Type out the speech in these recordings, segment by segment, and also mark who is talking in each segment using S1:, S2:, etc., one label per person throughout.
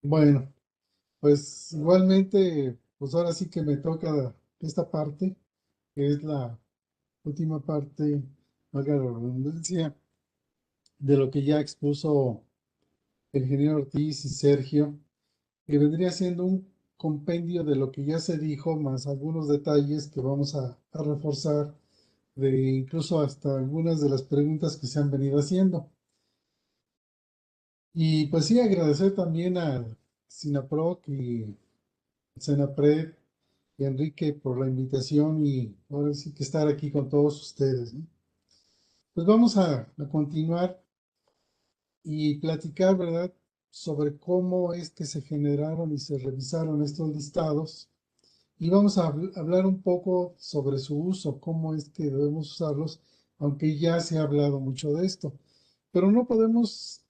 S1: Bueno, pues igualmente, pues ahora sí que me toca esta parte, que es la última parte, valga la redundancia, de lo que ya expuso el ingeniero Ortiz y Sergio, que vendría siendo un compendio de lo que ya se dijo, más algunos detalles que vamos a reforzar, de incluso hasta algunas de las preguntas que se han venido haciendo. Y pues sí, agradecer también al SINAPROC y Senapred y Enrique por la invitación y ahora sí que estar aquí con todos ustedes, ¿no? Pues vamos a continuar y platicar, ¿verdad?, sobre cómo es que se generaron y se revisaron estos listados y vamos a hablar un poco sobre su uso, cómo es que debemos usarlos, aunque ya se ha hablado mucho de esto. Pero no podemos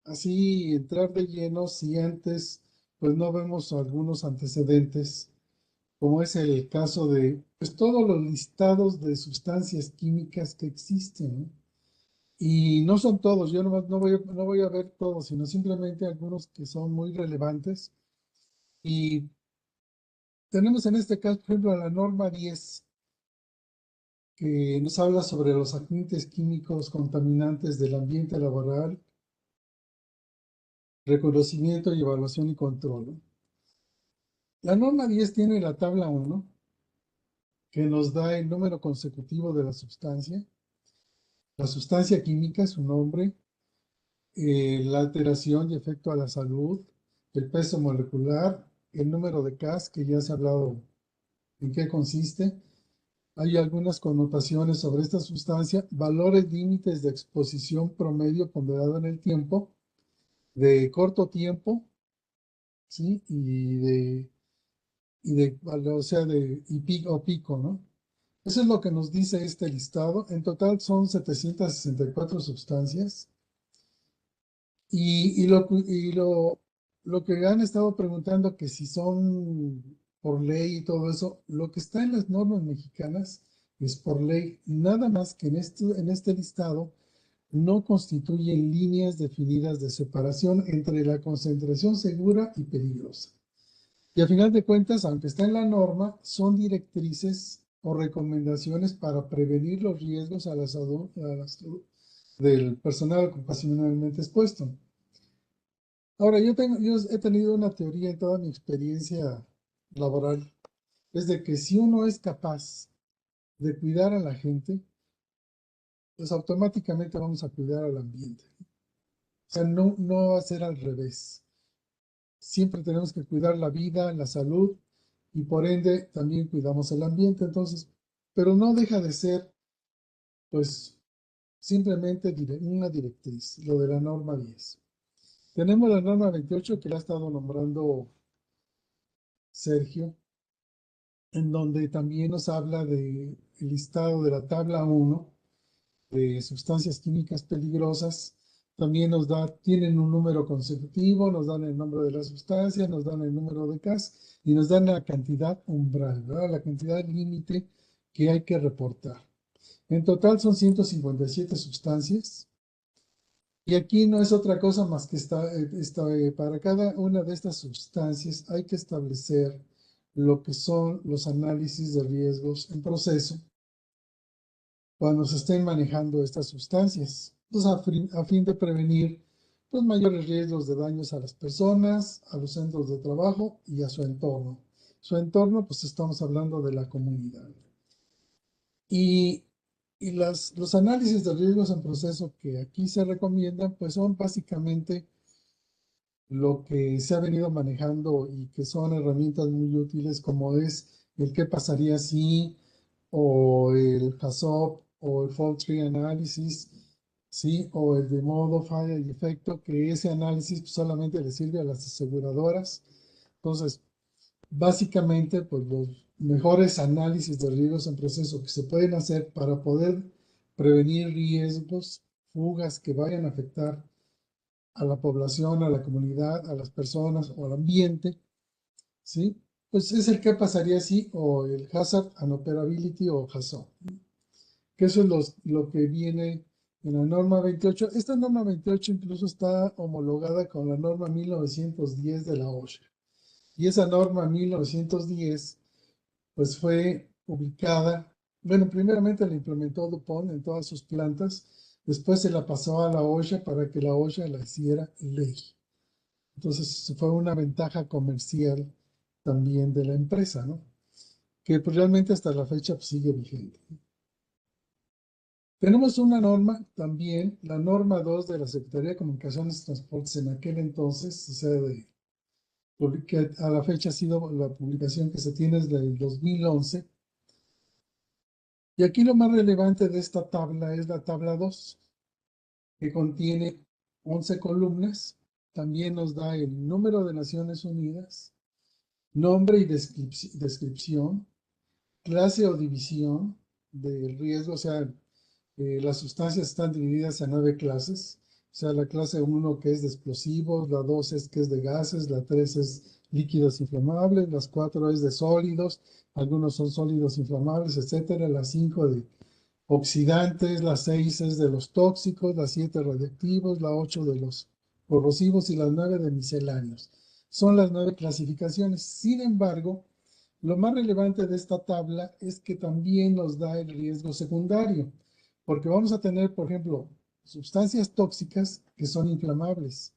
S1: así entrar de lleno si antes pues no vemos algunos antecedentes, como es el caso de pues, todos los listados de sustancias químicas que existen, ¿no? Y no son todos, yo no voy a ver todos, sino simplemente algunos que son muy relevantes. Y tenemos en este caso, por ejemplo, la norma 10, que nos habla sobre los agentes químicos contaminantes del ambiente laboral, reconocimiento y evaluación y control, ¿no? La norma 10 tiene la tabla 1, que nos da el número consecutivo de la sustancia química, su nombre, la alteración y efecto a la salud, el peso molecular, el número de CAS, que ya se ha hablado en qué consiste. Hay algunas connotaciones sobre esta sustancia, valores límites de exposición promedio ponderado en el tiempo, de corto tiempo, ¿sí? O sea, o pico, ¿no? Eso es lo que nos dice este listado. En total son 764 sustancias. Lo que han estado preguntando, que si son por ley y todo eso, lo que está en las normas mexicanas es por ley, nada más que en este listado no constituyen líneas definidas de separación entre la concentración segura y peligrosa. Y a final de cuentas, aunque está en la norma, son directrices o recomendaciones para prevenir los riesgos a la salud del personal ocupacionalmente expuesto. Ahora, yo he tenido una teoría en toda mi experiencia laboral, es de que si uno es capaz de cuidar a la gente, pues automáticamente vamos a cuidar al ambiente. O sea, no va a ser al revés. Siempre tenemos que cuidar la vida, la salud y por ende también cuidamos el ambiente. Entonces, pero no deja de ser, pues, simplemente una directriz, lo de la norma 10. Tenemos la norma 28 que la ha estado nombrando Sergio, en donde también nos habla del listado de la tabla 1 de sustancias químicas peligrosas. También tienen un número consecutivo, nos dan el nombre de la sustancia, nos dan el número de CAS y nos dan la cantidad umbral, ¿verdad? La cantidad límite que hay que reportar. En total son 157 sustancias. Y aquí no es otra cosa más que para cada una de estas sustancias hay que establecer lo que son los análisis de riesgos en proceso cuando se estén manejando estas sustancias, pues a fin de prevenir los mayores riesgos de daños a las personas, a los centros de trabajo y a su entorno. Su entorno, pues estamos hablando de la comunidad. Y, los análisis de riesgos en proceso que aquí se recomiendan, pues son básicamente lo que se ha venido manejando y que son herramientas muy útiles, como es el qué pasaría si, o el HACCP, o el Fault Tree Analysis, ¿sí? O el de modo falla y efecto, que ese análisis pues, solamente le sirve a las aseguradoras. Entonces, básicamente, pues los mejores análisis de riesgos en proceso que se pueden hacer para poder prevenir riesgos, fugas que vayan a afectar a la población, a la comunidad, a las personas o al ambiente, ¿sí? pues es el que pasaría así, o el Hazard and Operability o HAZOP, que eso es lo que viene en la norma 28. Esta norma 28 incluso está homologada con la norma 1910 de la OSHA. Y esa norma 1910, pues fue publicada, bueno, primeramente la implementó DuPont en todas sus plantas, después se la pasó a la OSHA para que la OSHA la hiciera ley. Entonces fue una ventaja comercial también de la empresa, ¿no? Que pues, realmente hasta la fecha pues, sigue vigente. Tenemos una norma también, la norma 2 de la Secretaría de Comunicaciones y Transportes en aquel entonces, o sea, que a la fecha ha sido la publicación que se tiene desde el 2011. Y aquí lo más relevante de esta tabla es la tabla 2, que contiene 11 columnas. También nos da el número de Naciones Unidas, nombre y descripción, clase o división del riesgo, o sea, las sustancias están divididas en 9 clases, o sea, la clase 1 que es de explosivos, la 2 es que es de gases, la 3 es líquidos inflamables, las 4 es de sólidos, algunos son sólidos inflamables, etcétera, la 5 de oxidantes, la 6 es de los tóxicos, la 7 radiactivos, la 8 de los corrosivos y las 9 de misceláneos. Son las 9 clasificaciones. Sin embargo, lo más relevante de esta tabla es que también nos da el riesgo secundario, porque vamos a tener, por ejemplo, sustancias tóxicas que son inflamables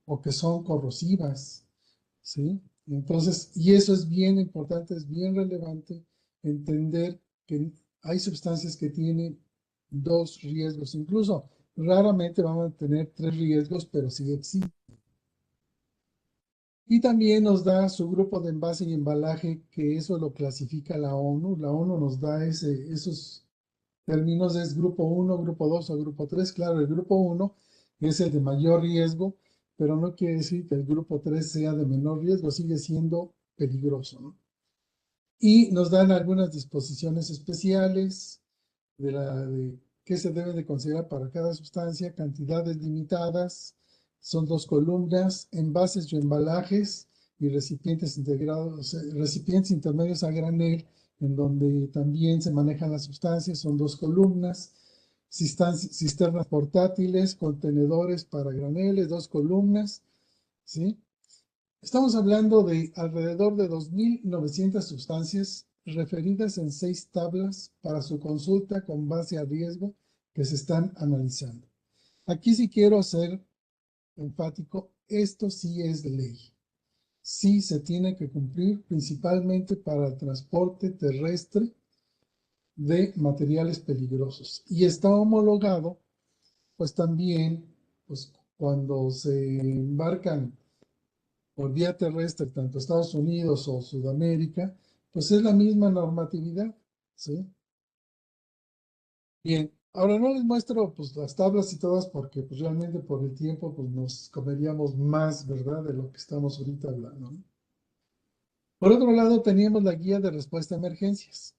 S1: o que son corrosivas, ¿sí? Entonces, y eso es bien importante, es bien relevante entender que hay sustancias que tienen 2 riesgos, incluso raramente van a tener 3 riesgos, pero sí existen. Y también nos da su grupo de envase y embalaje, que eso lo clasifica la ONU. La ONU nos da esos términos, es grupo 1, grupo 2 o grupo 3. Claro, el grupo 1 es el de mayor riesgo, pero no quiere decir que el grupo 3 sea de menor riesgo, sigue siendo peligroso, ¿no? Y nos dan algunas disposiciones especiales de qué se debe de considerar para cada sustancia, cantidades limitadas, son 2 columnas, envases y embalajes y recipientes integrados, recipientes intermedios a granel, en donde también se manejan las sustancias, son 2 columnas, cisternas portátiles, contenedores para graneles, 2 columnas, ¿sí? Estamos hablando de alrededor de 2.900 sustancias referidas en 6 tablas para su consulta con base a riesgo que se están analizando. Aquí sí quiero ser enfático, esto sí es ley. Sí se tiene que cumplir principalmente para el transporte terrestre de materiales peligrosos. Y está homologado, pues también, pues cuando se embarcan por vía terrestre, tanto Estados Unidos o Sudamérica, pues es la misma normatividad, ¿sí? Bien, ahora no les muestro pues las tablas y todas porque pues realmente por el tiempo pues nos comeríamos más, ¿verdad? De lo que estamos ahorita hablando, ¿no? Por otro lado, teníamos la guía de respuesta a emergencias,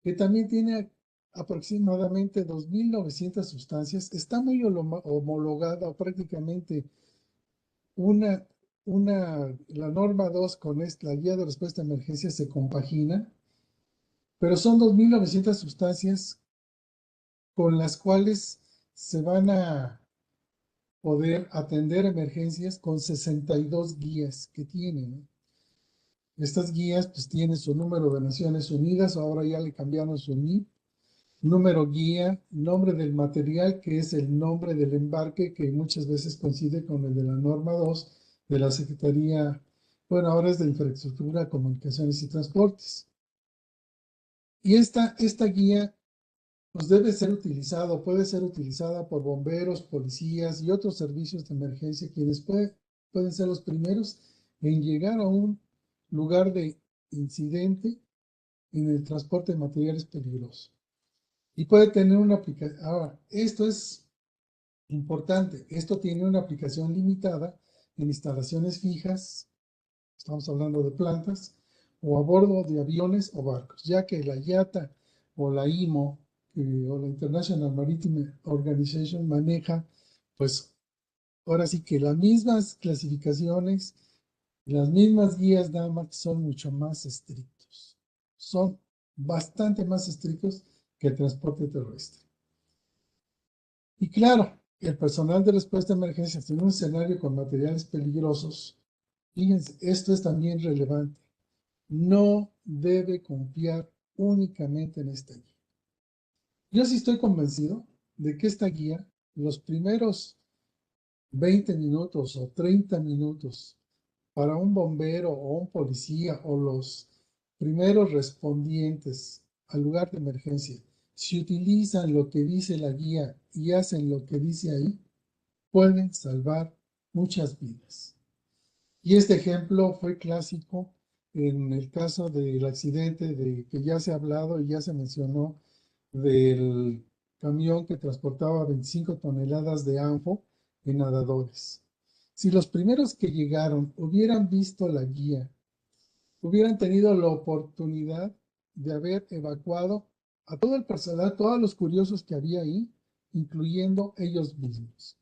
S1: que también tiene aproximadamente 2.900 sustancias. Está muy homologada o prácticamente una, la norma 2 con la guía de respuesta a emergencias se compagina, pero son 2.900 sustancias con las cuales se van a poder atender emergencias con 62 guías que tienen, ¿no? Estas guías pues tienen su número de Naciones Unidas, ahora ya le cambiaron su NIP, número guía, nombre del material, que es el nombre del embarque, que muchas veces coincide con el de la norma 2 de la Secretaría, bueno, ahora es de Infraestructura, Comunicaciones y Transportes. Y esta guía pues debe ser utilizada, puede ser utilizada por bomberos, policías y otros servicios de emergencia, quienes pueden ser los primeros en llegar a un lugar de incidente en el transporte de materiales peligrosos. Y puede tener una aplicación. Ahora, esto es importante. Esto tiene una aplicación limitada en instalaciones fijas, estamos hablando de plantas, o a bordo de aviones o barcos, ya que la IATA o la IMO o la International Maritime Organization maneja, pues ahora sí que las mismas clasificaciones Las mismas guías nada más son mucho más estrictos. Son bastante más estrictos que el transporte terrestre. Y claro, el personal de respuesta a emergencias en un escenario con materiales peligrosos, fíjense, esto es también relevante, no debe confiar únicamente en esta guía. Yo sí estoy convencido de que esta guía, los primeros 20 minutos o 30 minutos para un bombero o un policía o los primeros respondientes al lugar de emergencia, si utilizan lo que dice la guía y hacen lo que dice ahí, pueden salvar muchas vidas. Y este ejemplo fue clásico en el caso del accidente de que ya se ha hablado y ya se mencionó del camión que transportaba 25 toneladas de ANFO en nadadores. Si los primeros que llegaron hubieran visto la guía, hubieran tenido la oportunidad de haber evacuado a todo el personal, todos los curiosos que había ahí, incluyendo ellos mismos.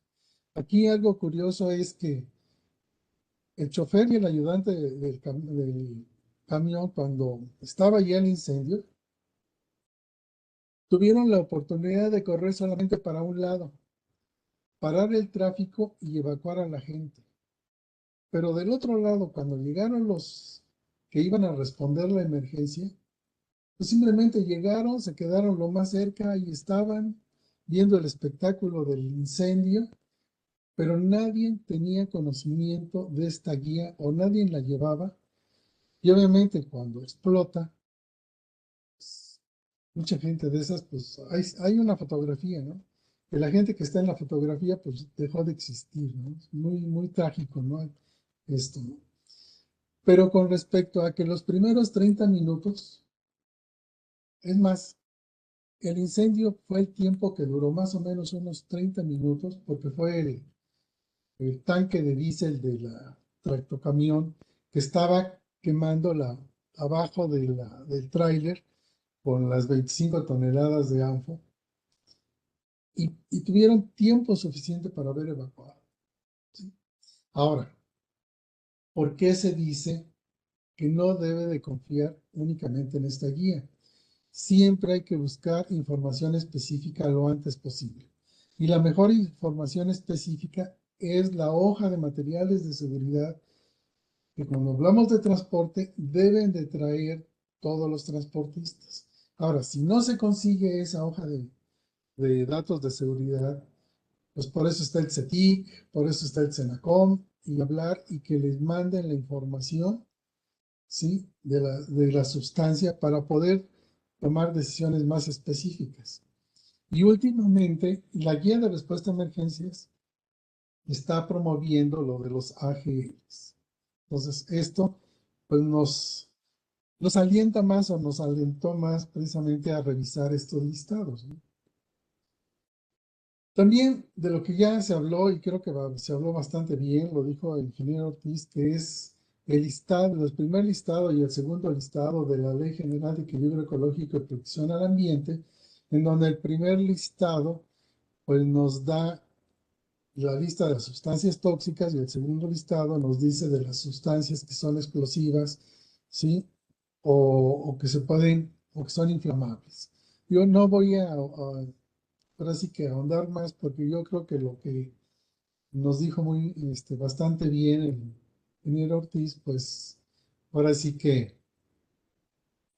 S1: Aquí algo curioso es que el chofer y el ayudante del camión, cuando estaba ya el incendio, tuvieron la oportunidad de correr solamente para un lado, parar el tráfico y evacuar a la gente. Pero del otro lado, cuando llegaron los que iban a responder la emergencia, pues simplemente llegaron, se quedaron lo más cerca y estaban viendo el espectáculo del incendio, pero nadie tenía conocimiento de esta guía o nadie la llevaba. Y obviamente cuando explota, pues, mucha gente de esas, pues hay una fotografía, ¿no? Que la gente que está en la fotografía, pues dejó de existir, ¿no? Es muy, muy trágico, ¿no? Esto, ¿no? Pero con respecto a que los primeros 30 minutos, es más, el incendio fue el tiempo que duró más o menos unos 30 minutos, porque fue el tanque de diésel de la tractocamión que estaba quemando abajo del tráiler con las 25 toneladas de ANFO y tuvieron tiempo suficiente para haber evacuado. ¿Sí? Ahora, ¿por qué se dice que no debe de confiar únicamente en esta guía? Siempre hay que buscar información específica lo antes posible. Y la mejor información específica es la hoja de materiales de seguridad que cuando hablamos de transporte deben de traer todos los transportistas. Ahora, si no se consigue esa hoja de datos de seguridad, pues por eso está el CETIC, por eso está el CENACOM, y hablar y que les manden la información, ¿sí? De la sustancia para poder tomar decisiones más específicas. Y últimamente, la guía de respuesta a emergencias está promoviendo lo de los AGLs. Entonces, esto pues nos alienta más o nos alentó más precisamente a revisar estos listados, ¿no? También de lo que ya se habló, y creo que se habló bastante bien, lo dijo el ingeniero Ortiz, que es el listado, el primer listado y el segundo listado de la Ley General de Equilibrio Ecológico y Protección al Ambiente, en donde el primer listado pues nos da la lista de las sustancias tóxicas y el segundo listado nos dice de las sustancias que son explosivas, ¿sí? O que se pueden, o que son inflamables. Yo no voy ahora sí que ahondar más porque yo creo que lo que nos dijo bastante bien el ingeniero Ortiz, pues ahora sí que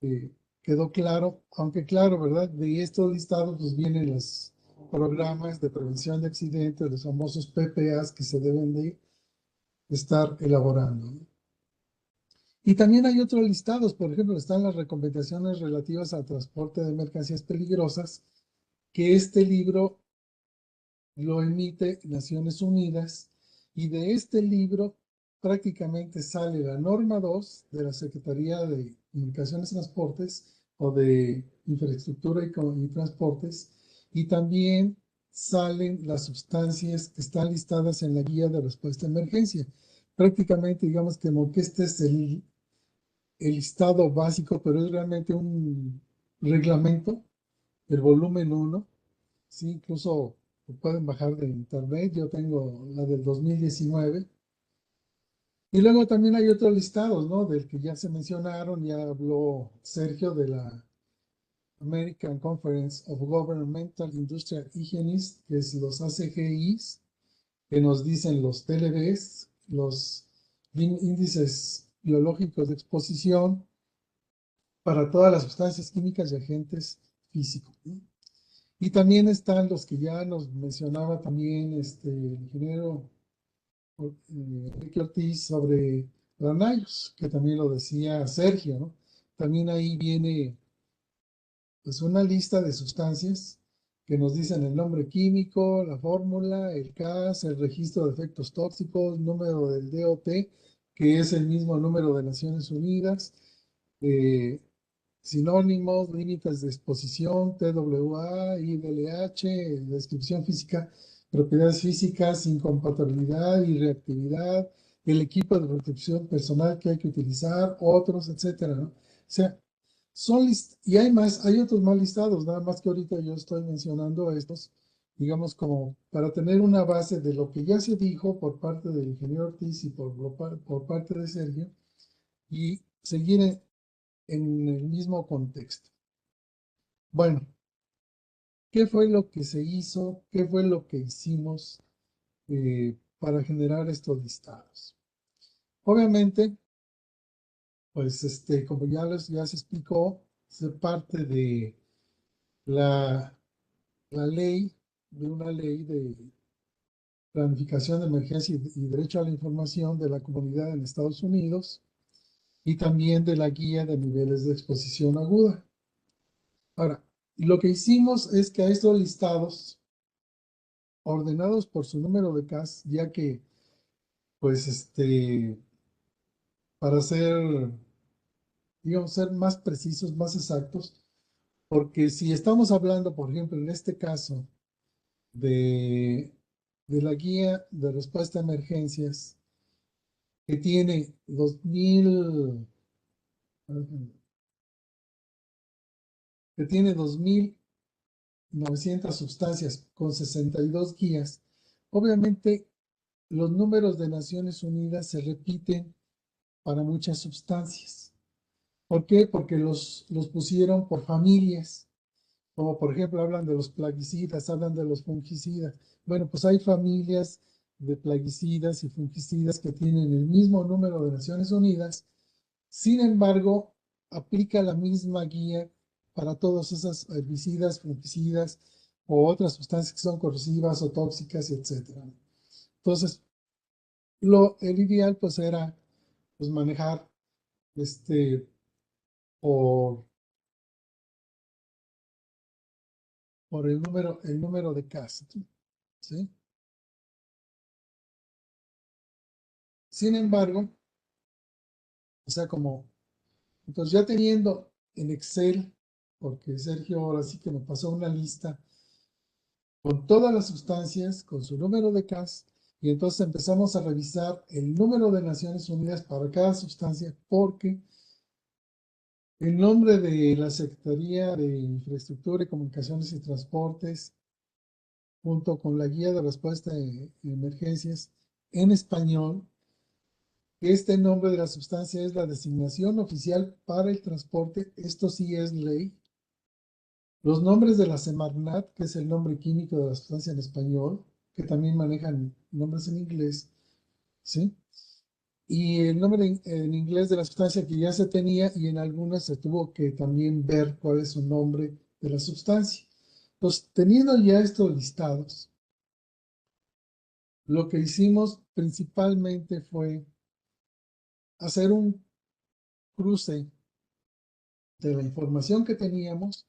S1: eh, quedó claro, aunque claro, ¿verdad? De estos listados pues vienen los programas de prevención de accidentes, los famosos PPAs que se deben de estar elaborando, ¿no? Y también hay otros listados, por ejemplo, están las recomendaciones relativas al transporte de mercancías peligrosas, que este libro lo emite Naciones Unidas, y de este libro prácticamente sale la norma 2 de la Secretaría de Comunicaciones y Transportes o de Infraestructura y Transportes, y también salen las sustancias que están listadas en la guía de respuesta a emergencia. Prácticamente, digamos que como que este es el listado básico, pero es realmente un reglamento, el volumen 1. Sí, incluso lo pueden bajar de internet. Yo tengo la del 2019 Y luego también hay otros listados, ¿no? Del que ya se mencionaron, ya habló Sergio de la American Conference of Governmental Industrial Hygienists, que es los ACGIs, que nos dicen los TLBs, los índices biológicos de exposición para todas las sustancias químicas y agentes físicos, ¿no? Y también están los que ya nos mencionaba también el ingeniero Enrique Ortiz sobre Ranayos, que también lo decía Sergio, ¿no? También ahí viene pues una lista de sustancias que nos dicen el nombre químico, la fórmula, el CAS, el registro de efectos tóxicos, número del DOT, que es el mismo número de Naciones Unidas, eh, sinónimos, límites de exposición, TWA, IDLH, descripción física, propiedades físicas, incompatibilidad y reactividad, el equipo de protección personal que hay que utilizar, otros, etcétera, ¿no? O sea, y hay más, hay otros más listados, nada más que ahorita yo estoy mencionando estos, digamos, como para tener una base de lo que ya se dijo por parte del ingeniero Ortiz y por parte de Sergio, y seguir en el mismo contexto. Bueno, ¿qué fue lo que se hizo? ¿Qué fue lo que hicimos para generar estos listados? Obviamente, pues como ya se explicó, se parte de la, la ley, de una ley de planificación de emergencia y derecho a la información de la comunidad en Estados Unidos y también de la guía de niveles de exposición aguda. Ahora, lo que hicimos es que a estos listados ordenados por su número de CAS, ya que, pues, para ser, digamos, ser más precisos, más exactos, porque si estamos hablando, por ejemplo, en este caso, de, de la guía de respuesta a emergencias, que tiene 2.900 sustancias con 62 guías, obviamente los números de Naciones Unidas se repiten para muchas sustancias. ¿Por qué? Porque los pusieron por familias, como por ejemplo hablan de los plaguicidas, hablan de los fungicidas. Bueno, pues hay familias de plaguicidas y fungicidas que tienen el mismo número de Naciones Unidas, sin embargo, aplica la misma guía para todas esas herbicidas, fungicidas o otras sustancias que son corrosivas o tóxicas, etcétera. Entonces, el ideal pues era pues manejar este por el número de casas, ¿sí? Sin embargo, o sea, entonces ya teniendo en Excel, porque Sergio ahora sí que me pasó una lista con todas las sustancias, con su número de CAS, y entonces empezamos a revisar el número de Naciones Unidas para cada sustancia, porque el nombre de la Secretaría de Infraestructura y Comunicaciones y Transportes junto con la guía de respuesta de emergencias en español. Este nombre de la sustancia es la designación oficial para el transporte, esto sí es ley. Los nombres de la Semarnat, que es el nombre químico de la sustancia en español, que también manejan nombres en inglés, ¿sí? Y el nombre en inglés de la sustancia que ya se tenía y en algunas se tuvo que también ver cuál es su nombre de la sustancia. Entonces, teniendo ya estos listados, lo que hicimos principalmente fue hacer un cruce de la información que teníamos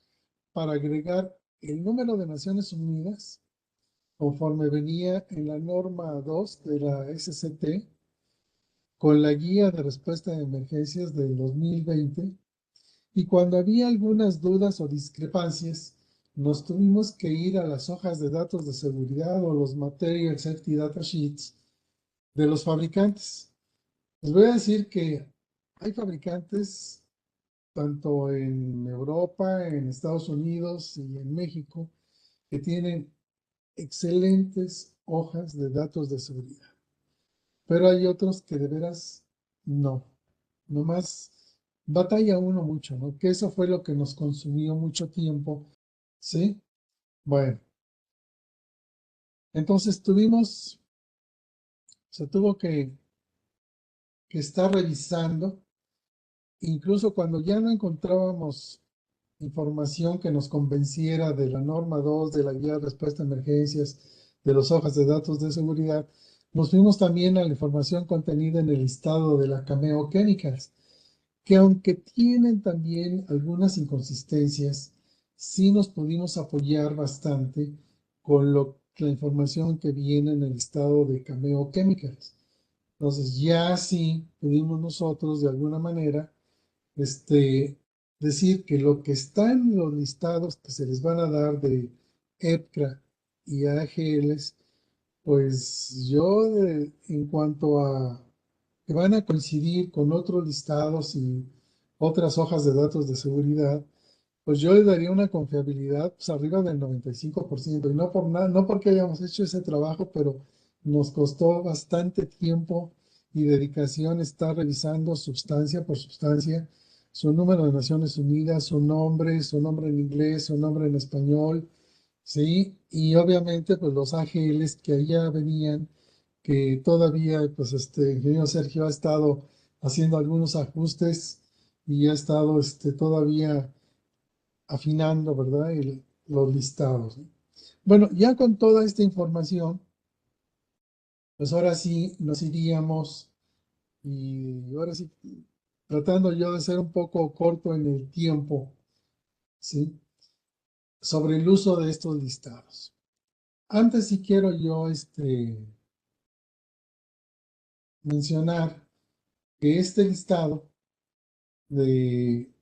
S1: para agregar el número de Naciones Unidas conforme venía en la norma 2 de la SCT con la guía de respuesta de emergencias del 2020 y cuando había algunas dudas o discrepancias nos tuvimos que ir a las hojas de datos de seguridad o los Material Safety Data Sheets de los fabricantes. Les voy a decir que hay fabricantes tanto en Europa, en Estados Unidos y en México que tienen excelentes hojas de datos de seguridad. pero hay otros que de veras no. Nomás batalla uno mucho, ¿no? Que eso fue lo que nos consumió mucho tiempo, ¿sí? Bueno, entonces se tuvo que estar revisando, incluso cuando ya no encontrábamos información que nos convenciera de la norma 2 de la guía de respuesta a emergencias, de las hojas de datos de seguridad, nos fuimos también a la información contenida en el listado de la Cameo Chemicals, que aunque tienen también algunas inconsistencias, sí nos pudimos apoyar bastante con la información que viene en el listado de Cameo Chemicals. Entonces ya sí pudimos nosotros de alguna manera decir que lo que está en los listados que se les van a dar de EPCRA y AGLs, pues yo en cuanto a que van a coincidir con otros listados y otras hojas de datos de seguridad, pues yo le daría una confiabilidad pues, arriba del 95%. Y no por nada, no porque hayamos hecho ese trabajo, pero nos costó bastante tiempo y dedicación estar revisando sustancia por sustancia, su número de Naciones Unidas, su nombre en inglés, su nombre en español, ¿sí? Y obviamente, pues los AGLs que ahí ya venían, que todavía, pues ingeniero Sergio ha estado haciendo algunos ajustes y ha estado todavía afinando, ¿verdad? Los listados, ¿no? Bueno, ya con toda esta información, pues ahora sí nos iríamos y ahora sí, tratando yo de ser un poco corto en el tiempo, ¿sí? Sobre el uso de estos listados. Antes sí quiero yo mencionar que este listado de,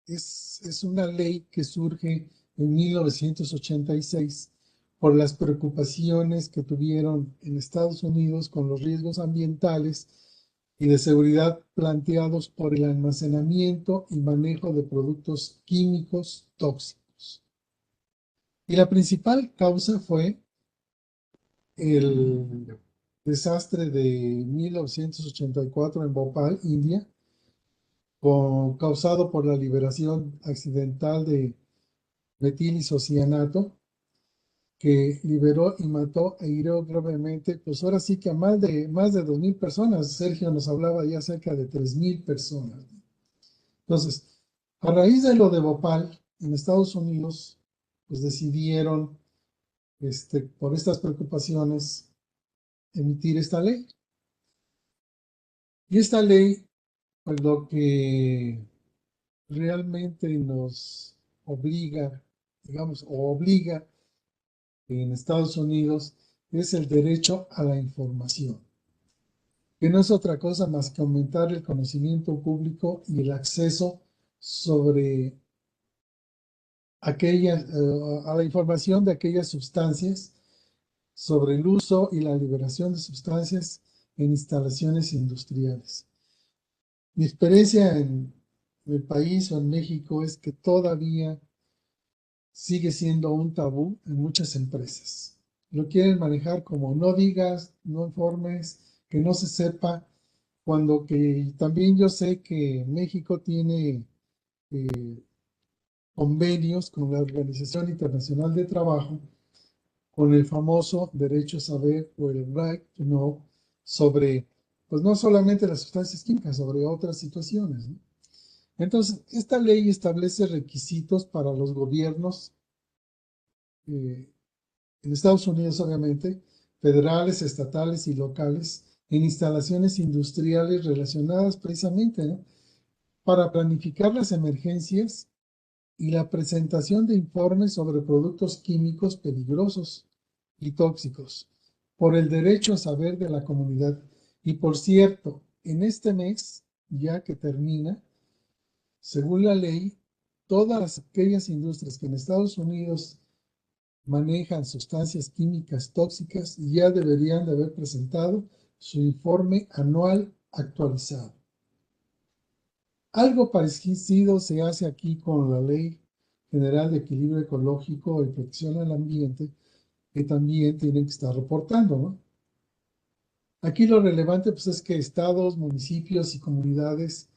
S1: es una ley que surge en 1986 por las preocupaciones que tuvieron en Estados Unidos con los riesgos ambientales y de seguridad planteados por el almacenamiento y manejo de productos químicos tóxicos. Y la principal causa fue el desastre de 1984 en Bhopal, India, causado por la liberación accidental de metilisocianato, que liberó y mató e hirió gravemente, pues ahora sí que a más de 2,000 personas. Sergio nos hablaba ya cerca de 3,000 personas. Entonces, a raíz de lo de Bhopal, en Estados Unidos, pues decidieron, por estas preocupaciones, emitir esta ley. Y esta ley, pues lo que realmente nos obliga, digamos, o obliga en Estados Unidos es el derecho a la información, que no es otra cosa más que aumentar el conocimiento público y el acceso sobre a la información de aquellas sustancias, sobre el uso y la liberación de sustancias en instalaciones industriales. Mi experiencia en el país o en México es que todavía sigue siendo un tabú en muchas empresas. Lo quieren manejar como no digas, no informes, que no se sepa, cuando que también yo sé que México tiene eh, convenios con la Organización Internacional de Trabajo, con el famoso derecho a saber o el right to know sobre, pues no solamente las sustancias químicas, sobre otras situaciones, ¿no? Entonces, esta ley establece requisitos para los gobiernos eh, en Estados Unidos, obviamente, federales, estatales y locales, en instalaciones industriales relacionadas precisamente, ¿no?, para planificar las emergencias y la presentación de informes sobre productos químicos peligrosos y tóxicos, por el derecho a saber de la comunidad. Y por cierto, en este mes, ya que termina, según la ley, todas aquellas industrias que en Estados Unidos manejan sustancias químicas tóxicas ya deberían de haber presentado su informe anual actualizado. Algo parecido se hace aquí con la Ley General de Equilibrio Ecológico y Protección al Ambiente, que también tienen que estar reportando, ¿no? Aquí lo relevante pues, es que estados, municipios y comunidades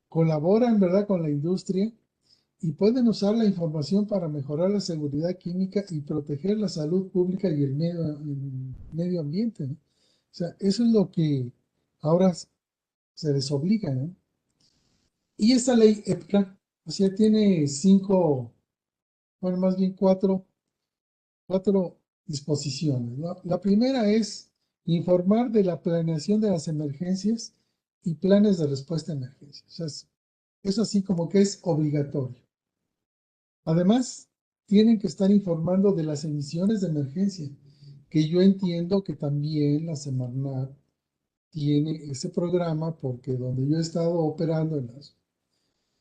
S1: colaboran, ¿verdad?, con la industria y pueden usar la información para mejorar la seguridad química y proteger la salud pública y el medio ambiente, ¿no? O sea, eso es lo que ahora se les obliga, ¿no? Y esta ley EPCA, o sea, tiene cinco, bueno, más bien cuatro disposiciones, ¿no? La primera es informar de la planeación de las emergencias y planes de respuesta a emergencias. O sea, eso así como que es obligatorio. Además, tienen que estar informando de las emisiones de emergencia, que yo entiendo que también la Semarnat tiene ese programa porque donde yo he estado operando en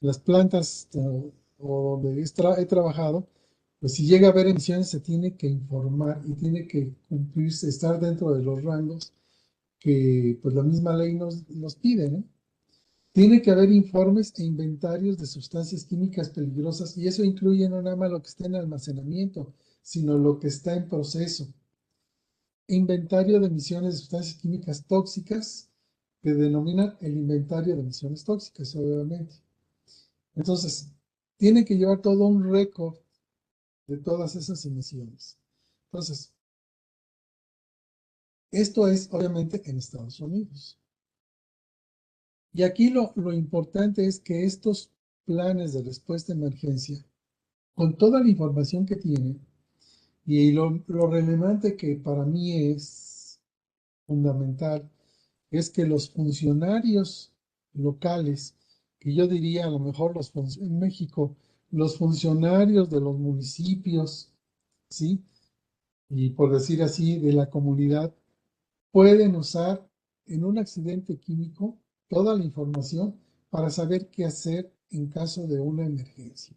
S1: las plantas o donde he trabajado, pues si llega a haber emisiones se tiene que informar y tiene que cumplirse, estar dentro de los rangos que pues la misma ley nos pide, ¿no? Tiene que haber informes e inventarios de sustancias químicas peligrosas y eso incluye no nada más lo que está en almacenamiento, sino lo que está en proceso. Inventario de emisiones de sustancias químicas tóxicas, que denominan el inventario de emisiones tóxicas, obviamente. Entonces, tiene que llevar todo un récord de todas esas emisiones. Entonces, esto es obviamente en Estados Unidos. Y aquí lo importante es que estos planes de respuesta a emergencia, con toda la información que tienen, y lo relevante que para mí es fundamental, es que los funcionarios locales, que yo diría a lo mejor en México, los funcionarios de los municipios, ¿sí? Y por decir así, de la comunidad, pueden usar en un accidente químico toda la información para saber qué hacer en caso de una emergencia.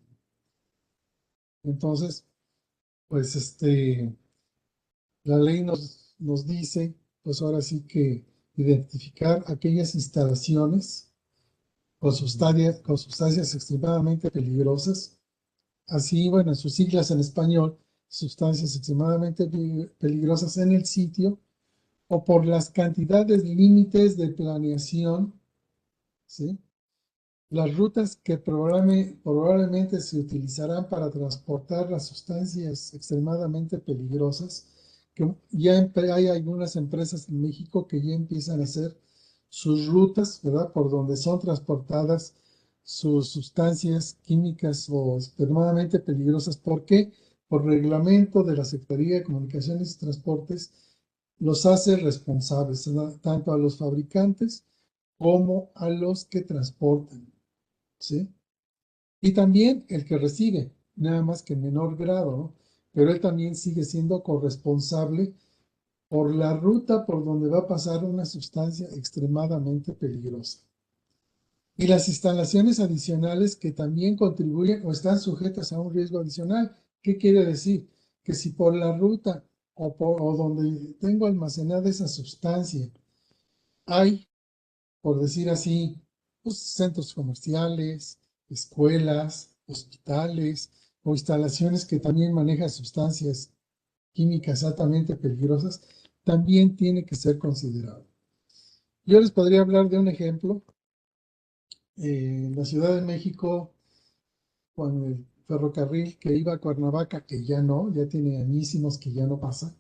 S1: Entonces, pues la ley nos dice, pues ahora sí que identificar aquellas instalaciones con sustancias extremadamente peligrosas, así, bueno, en sus siglas en español, sustancias extremadamente peligrosas en el sitio o por las cantidades límites de planeación, ¿sí? Las rutas que probablemente se utilizarán para transportar las sustancias extremadamente peligrosas, que ya hay algunas empresas en México que ya empiezan a hacer sus rutas, ¿verdad? Por donde son transportadas sus sustancias químicas o extremadamente peligrosas. ¿Por qué? Por reglamento de la Secretaría de Comunicaciones y Transportes los hace responsables, ¿verdad?, tanto a los fabricantes como a los que transportan, ¿sí? Y también el que recibe, nada más que en menor grado, ¿no? Pero él también sigue siendo corresponsable por la ruta por donde va a pasar una sustancia extremadamente peligrosa. Y las instalaciones adicionales que también contribuyen o están sujetas a un riesgo adicional. ¿Qué quiere decir? Que si por la ruta o donde tengo almacenada esa sustancia hay, por decir así, pues, centros comerciales, escuelas, hospitales o instalaciones que también manejan sustancias químicas altamente peligrosas, también tiene que ser considerado. Yo les podría hablar de un ejemplo. En la Ciudad de México, con el ferrocarril que iba a Cuernavaca, que ya no, ya tiene añísimos que ya no pasa,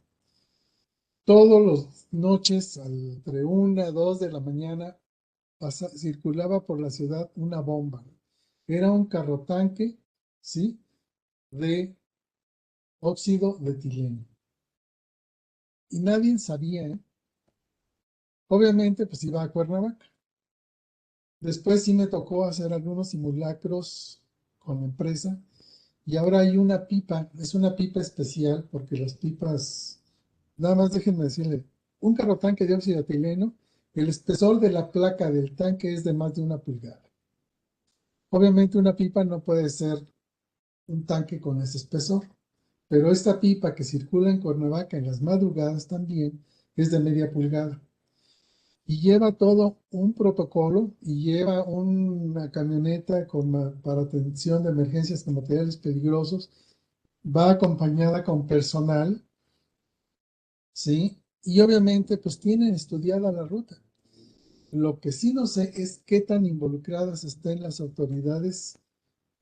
S1: todas las noches, entre 1 a 2 de la mañana, circulaba por la ciudad una bomba. Era un carro tanque, ¿sí?, de óxido de etileno. Y nadie sabía, ¿eh? Obviamente, pues iba a Cuernavaca. Después sí me tocó hacer algunos simulacros con la empresa. Y ahora hay una pipa, es una pipa especial, porque las pipas, nada más déjenme decirle, un carro tanque de óxido de etileno, el espesor de la placa del tanque es de más de 1 pulgada. Obviamente una pipa no puede ser un tanque con ese espesor, pero esta pipa que circula en Cuernavaca en las madrugadas también es de media pulgada. Y lleva todo un protocolo y lleva una camioneta para atención de emergencias con materiales peligrosos. Va acompañada con personal, ¿sí? y obviamente pues tienen estudiada la ruta. Lo que sí no sé es qué tan involucradas estén las autoridades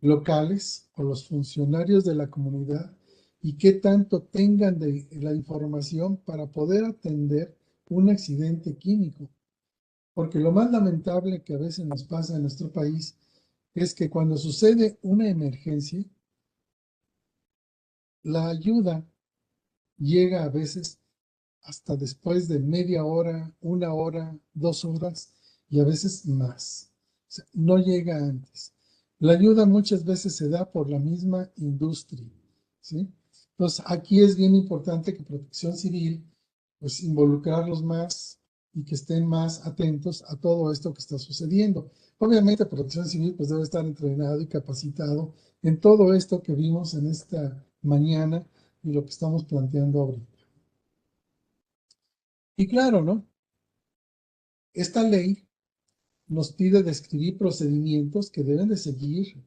S1: locales o los funcionarios de la comunidad y qué tanto tengan de la información para poder atender un accidente químico. Porque lo más lamentable que a veces nos pasa en nuestro país es que cuando sucede una emergencia, la ayuda llega a veces hasta después de media hora, 1 hora, 2 horas y a veces más. O sea, no llega antes. La ayuda muchas veces se da por la misma industria, ¿sí? Entonces, aquí es bien importante que Protección Civil, pues, involucrarlos más y que estén más atentos a todo esto que está sucediendo. Obviamente, Protección Civil, pues, debe estar entrenado y capacitado en todo esto que vimos en esta mañana y lo que estamos planteando ahorita. Y claro, ¿no? Esta ley nos pide describir procedimientos que deben de seguir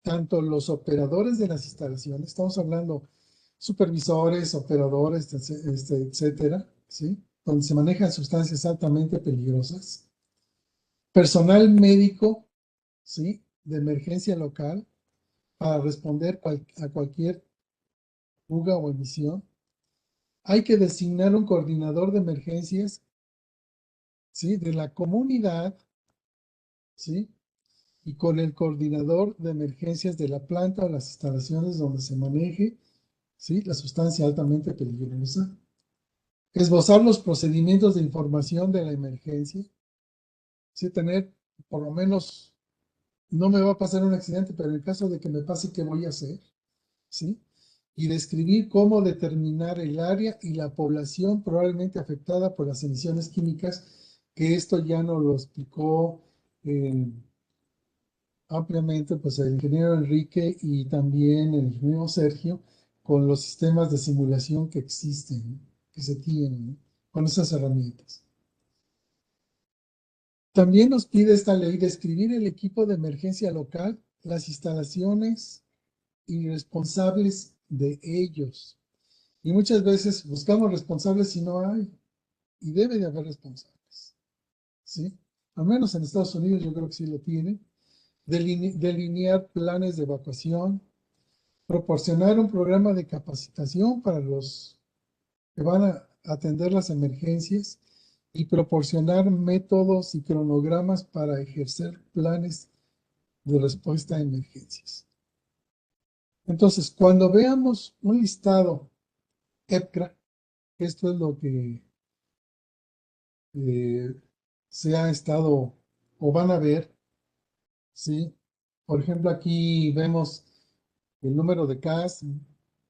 S1: tanto los operadores de las instalaciones, estamos hablando supervisores, operadores, etcétera, ¿sí? Donde se manejan sustancias altamente peligrosas, personal médico, ¿sí? De emergencia local para responder a cualquier fuga o emisión. Hay que designar un coordinador de emergencias, ¿sí? De la comunidad, ¿sí? Y con el coordinador de emergencias de la planta o las instalaciones donde se maneje, ¿sí? La sustancia altamente peligrosa. Esbozar los procedimientos de información de la emergencia, ¿sí? Tener por lo menos, no me va a pasar un accidente, pero en el caso de que me pase, ¿qué voy a hacer? ¿Sí? Y describir cómo determinar el área y la población probablemente afectada por las emisiones químicas, que esto ya nos lo explicó ampliamente pues el ingeniero Enrique y también el ingeniero Sergio con los sistemas de simulación que existen, ¿no? Que se tienen, ¿no? Con esas herramientas. También nos pide esta ley describir el equipo de emergencia local, las instalaciones y responsables de ellos. Y muchas veces buscamos responsables y no hay, y debe de haber responsables, ¿sí? Al menos en Estados Unidos yo creo que sí lo tienen. Delinear planes de evacuación, proporcionar un programa de capacitación para los que van a atender las emergencias y proporcionar métodos y cronogramas para ejercer planes de respuesta a emergencias. Entonces, cuando veamos un listado EPCRA, esto es lo que eh, se ha estado o van a ver, ¿sí? Por ejemplo, aquí vemos el número de CAS,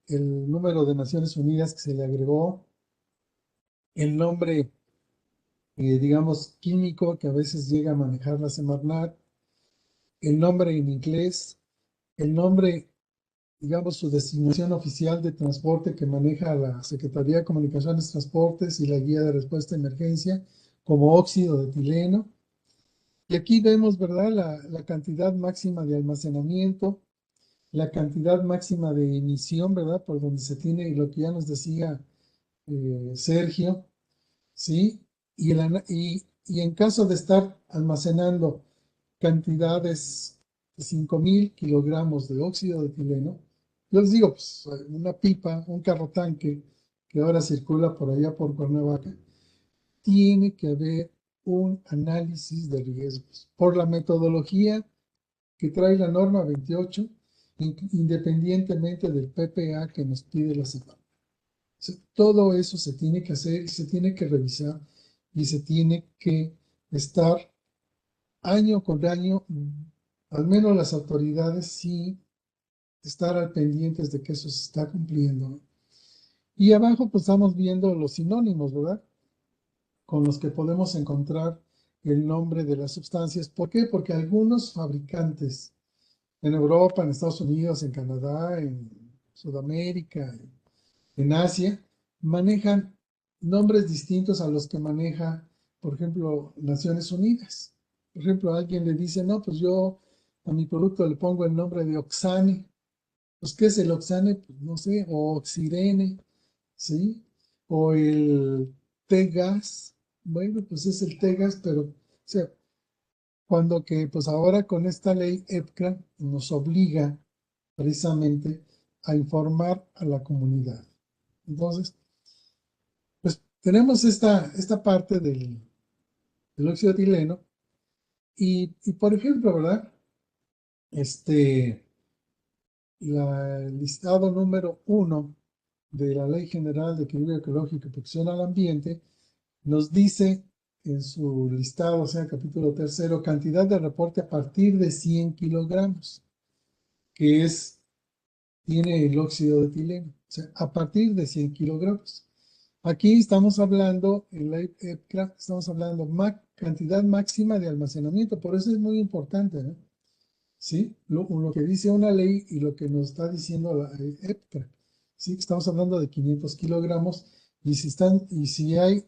S1: el número de Naciones Unidas que se le agregó, el nombre, digamos, químico que a veces llega a manejar la Semarnat, el nombre en inglés, el nombre, digamos, su designación oficial de transporte que maneja la Secretaría de Comunicaciones, Transportes y la Guía de Respuesta a Emergencia como óxido de etileno. Y aquí vemos, ¿verdad?, la cantidad máxima de almacenamiento, la cantidad máxima de emisión, ¿verdad?, por donde se tiene, y lo que ya nos decía Sergio, ¿sí? Y en caso de estar almacenando cantidades de 5,000 kilogramos de óxido de etileno, yo les digo, pues una pipa, un carro tanque que ahora circula por allá por Cuernavaca, tiene que haber un análisis de riesgos por la metodología que trae la norma 28, independientemente del PPA que nos pide la CEPAM. Todo eso se tiene que hacer y se tiene que revisar y se tiene que estar año con año, al menos las autoridades sí estar al pendientes de que eso se está cumpliendo, ¿no? Y abajo pues estamos viendo los sinónimos, ¿verdad? Con los que podemos encontrar el nombre de las sustancias. ¿Por qué? Porque algunos fabricantes en Europa, en Estados Unidos, en Canadá, en Sudamérica, en Asia, manejan nombres distintos a los que maneja, por ejemplo, Naciones Unidas. Por ejemplo, alguien le dice, no, pues yo a mi producto le pongo el nombre de Oxane. Pues, ¿qué es el Oxane? Pues no sé, o Oxirene, ¿sí? O el T-gas, bueno, pues es el T-gas, pero, o sea, cuando que, pues ahora con esta ley EPCRA nos obliga precisamente a informar a la comunidad. Entonces, pues tenemos esta parte del óxido de etileno y por ejemplo, ¿verdad? El listado número 1 de la Ley General de Equilibrio Ecológico y Protección al Ambiente nos dice en su listado, o sea, capítulo tercero, cantidad de reporte a partir de 100 kilogramos, que tiene el óxido de etileno, o sea, a partir de 100 kilogramos. Aquí estamos hablando, en la EPCRA, estamos hablando cantidad máxima de almacenamiento, por eso es muy importante, ¿no? ¿Sí? Lo que dice una ley y lo que nos está diciendo la EPCRA. ¿Sí? Estamos hablando de 500 kilogramos y si hay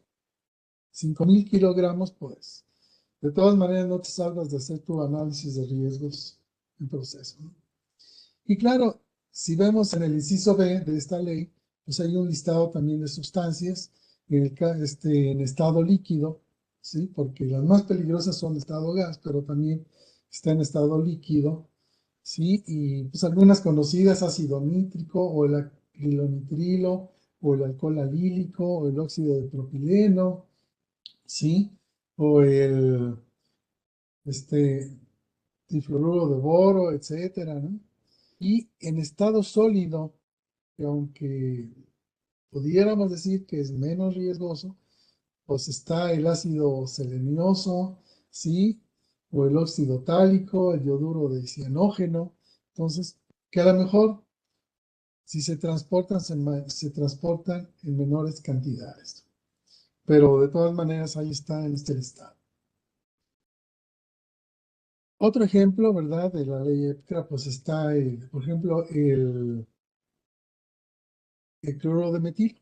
S1: 5,000 kilogramos, pues de todas maneras no te salvas de hacer tu análisis de riesgos en proceso, ¿no? Y claro, si vemos en el inciso B de esta ley, pues hay un listado también de sustancias en estado líquido, ¿sí? Porque las más peligrosas son estado gas, pero también está en estado líquido, ¿sí? Y pues algunas conocidas, ácido nítrico o el acrilonitrilo o el alcohol alílico o el óxido de propileno, ¿sí? O el trifluoruro de boro, etcétera, ¿no? Y en estado sólido, que aunque pudiéramos decir que es menos riesgoso, pues está el ácido selenioso, ¿sí? O el óxido tálico, el yoduro de cianógeno. Entonces, que a lo mejor si se transportan en menores cantidades. Pero de todas maneras ahí está en este listado. Otro ejemplo, ¿verdad? De la ley EPCRA, pues está, por ejemplo, el cloro de metil,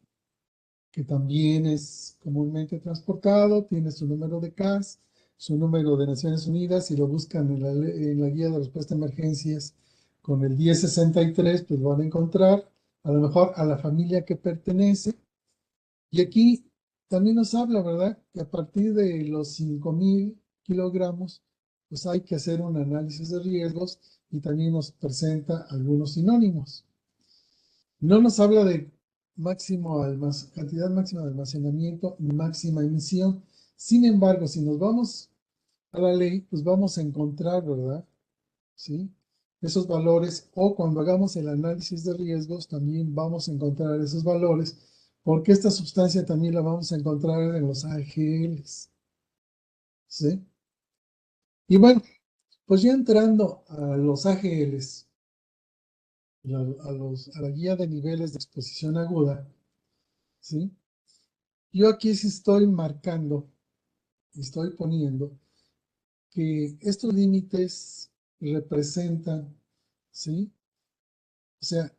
S1: que también es comúnmente transportado, tiene su número de CAS, su número de Naciones Unidas, si lo buscan en la guía de respuesta a emergencias con el 1063, pues lo van a encontrar, a lo mejor a la familia que pertenece. Y aquí también nos habla, ¿verdad? Que a partir de los 5,000 kilogramos, pues hay que hacer un análisis de riesgos y también nos presenta algunos sinónimos. No nos habla de cantidad máxima de almacenamiento y máxima emisión. Sin embargo, si nos vamos a la ley, pues vamos a encontrar, ¿verdad? ¿Sí? Esos valores, o cuando hagamos el análisis de riesgos, también vamos a encontrar esos valores, porque esta sustancia también la vamos a encontrar en los AGLs. ¿Sí? Y bueno, pues ya entrando a los AGLs, a la guía de niveles de exposición aguda, ¿sí? Yo aquí sí estoy marcando, estoy poniendo que estos límites representan, ¿sí? O sea,